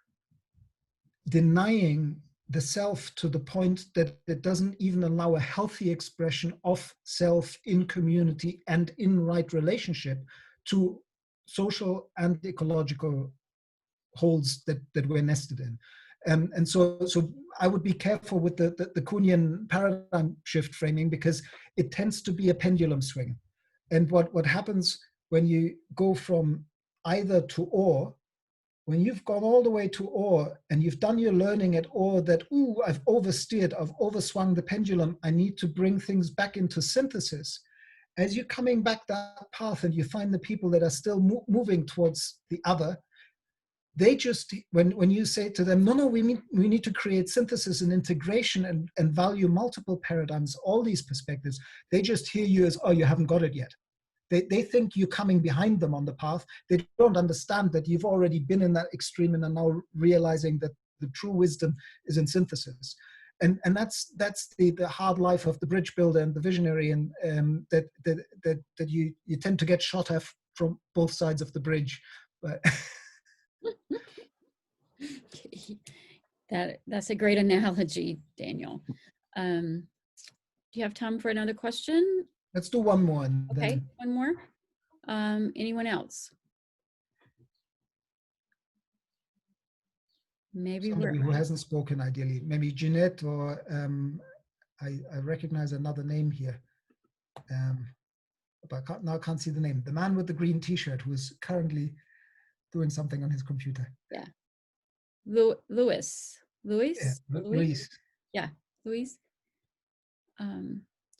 denying the self to the point that it doesn't even allow a healthy expression of self in community and in right relationship to social and ecological holes that we're nested in. And so I would be careful with the Kuhnian paradigm shift framing, because it tends to be a pendulum swing. And what happens when you go from either to or, when you've gone all the way to or and you've done your learning at or that, ooh, I've oversteered, I've overswung the pendulum, I need to bring things back into synthesis. As you're coming back that path and you find the people that are still moving towards the other, they just, when you say to them, no, we need to create synthesis and integration and value multiple paradigms, all these perspectives, they just hear you as, oh, you haven't got it yet. They think you're coming behind them on the path. They don't understand that you've already been in that extreme and are now realizing that the true wisdom is in synthesis. And that's the hard life of the bridge builder and the visionary, and that you tend to get shot at from both sides of the bridge. But That's a great analogy, Daniel. Do you have time for another question? Let's do one more. Okay, then. One more. Anyone else? Maybe somebody who hasn't spoken, ideally. Maybe Jeanette, or I recognize another name here, but I can't see the name. The man with the green T-shirt who is currently doing something on his computer. Yeah. Louis. Yeah, Luis. Yeah, Louis.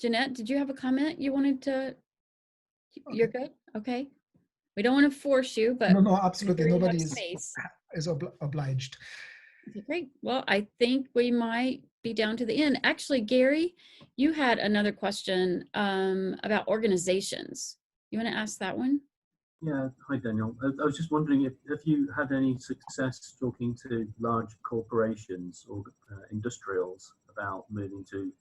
Jeanette, did you have a comment you wanted to? You're good? Okay. We don't want to force you, but no, absolutely. Nobody is obliged. Okay, great. Well, I think we might be down to the end. Actually, Gary, you had another question about organizations. You want to ask that one? Yeah, hi Daniel. I was just wondering if you had any success talking to large corporations or industrials about moving to,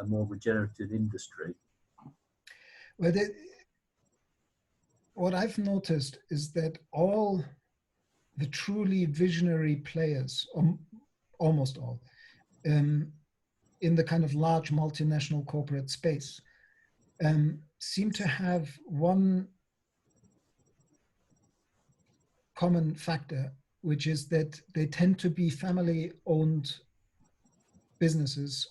a more regenerative industry. Well, what I've noticed is that all the truly visionary players, almost all, in the kind of large multinational corporate space, seem to have one common factor, which is that they tend to be family-owned businesses.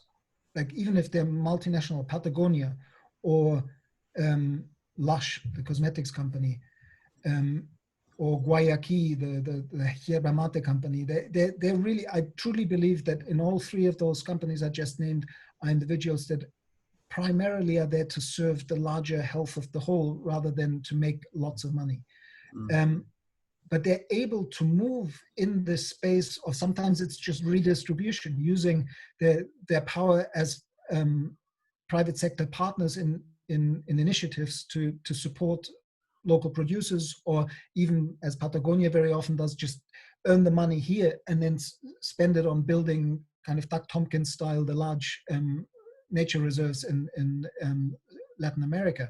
Like, even if they're multinational, Patagonia or Lush, the cosmetics company, or Guayaki, the yerba mate company, they really, I truly believe that in all three of those companies I just named are individuals that primarily are there to serve the larger health of the whole rather than to make lots of money. But they're able to move in this space of, sometimes it's just redistribution, using their power as private sector partners in initiatives to support local producers, or even, as Patagonia very often does, just earn the money here and then spend it on building, kind of Doug Tompkins style, the large nature reserves in Latin America.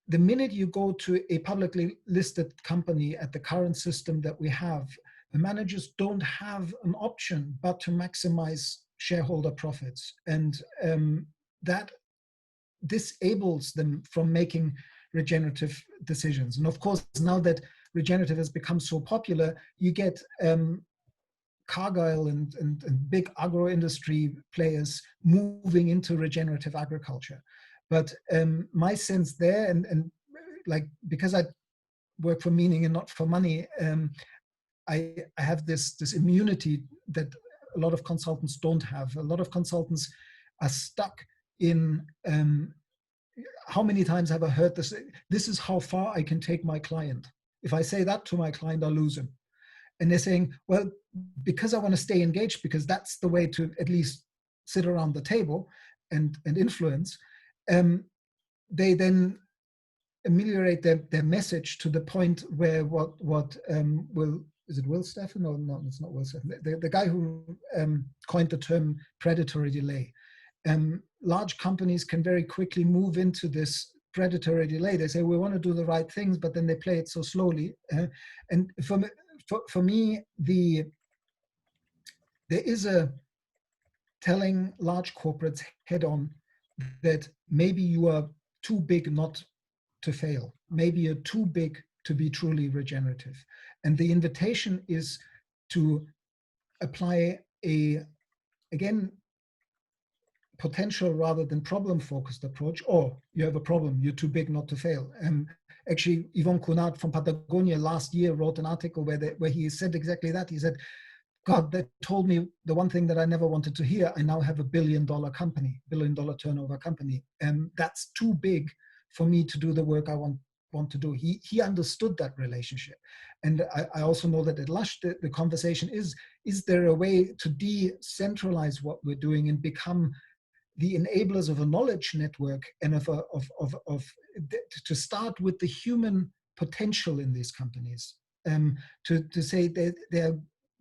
The minute you go to a publicly listed company at the current system that we have, the managers don't have an option but to maximize shareholder profits. And that disables them from making regenerative decisions. And of course, now that regenerative has become so popular, you get Cargill and big agro-industry players moving into regenerative agriculture. But my sense there, and like, because I work for meaning and not for money, I have this immunity that a lot of consultants don't have. A lot of consultants are stuck in, how many times have I heard this? This is how far I can take my client. If I say that to my client, I lose him. And they're saying, well, because I want to stay engaged, because that's the way to at least sit around the table and influence, they then ameliorate their message to the point where Will Steffen? No, it's not Will Steffen. The guy who coined the term predatory delay. Large companies can very quickly move into this predatory delay. They say, we want to do the right things, but then they play it so slowly. And for me, there is a telling large corporates head on that maybe you are too big not to fail. Maybe you're too big to be truly regenerative. And the invitation is to apply again, potential rather than problem-focused approach. Or you have a problem, you're too big not to fail. Actually, Yvon Cunard from Patagonia last year wrote an article where he said exactly that. He said, God, they told me the one thing that I never wanted to hear. I now have a $1 billion company, $1 billion turnover company. And that's too big for me to do the work I want to do. He understood that relationship. And I also know that at Lush, the conversation is there a way to decentralize what we're doing and become the enablers of a knowledge network and to start with the human potential in these companies, to say that they're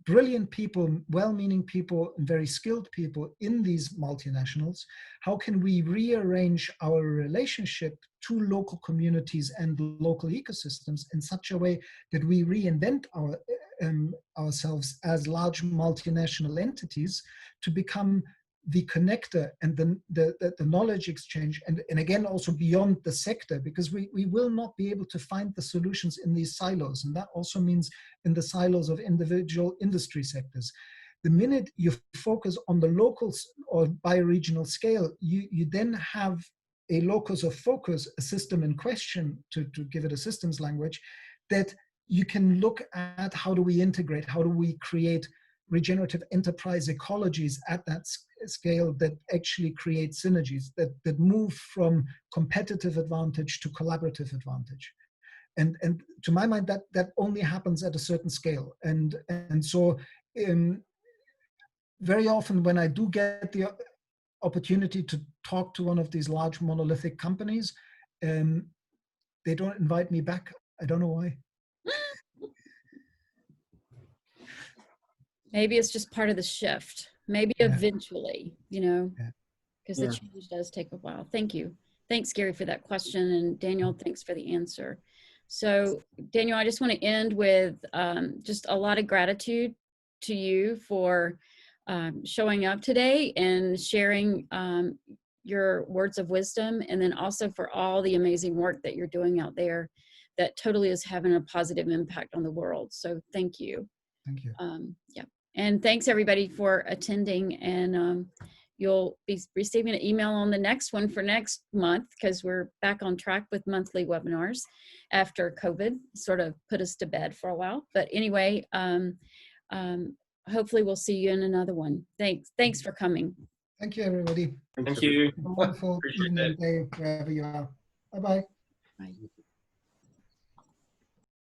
brilliant people, well-meaning people, and very skilled people in these multinationals. How can we rearrange our relationship to local communities and local ecosystems in such a way that we reinvent ourselves as large multinational entities to become the connector and the knowledge exchange, and again also beyond the sector, because we will not be able to find the solutions in these silos, and that also means in the silos of individual industry sectors. The minute you focus on the local or bioregional scale, you then have a locus of focus, a system in question, to give it a systems language, that you can look at how do we integrate, how do we create regenerative enterprise ecologies at that scale that actually create synergies, that move from competitive advantage to collaborative advantage. And to my mind, that only happens at a certain scale. And so very often when I do get the opportunity to talk to one of these large monolithic companies, they don't invite me back. I don't know why. Maybe it's just part of the shift. Maybe eventually, because the change does take a while. Thank you. Thanks, Gary, for that question. And Daniel, thanks for the answer. So Daniel, I just want to end with just a lot of gratitude to you for showing up today and sharing your words of wisdom, and then also for all the amazing work that you're doing out there that totally is having a positive impact on the world. So thank you. Thank you. Yeah. And thanks everybody for attending, and you'll be receiving an email on the next one for next month, because we're back on track with monthly webinars after COVID sort of put us to bed for a while. But anyway, hopefully we'll see you in another one. Thanks for coming. Thank you, everybody. Thank you. Wonderful evening, day, wherever you are. Bye-bye. Bye.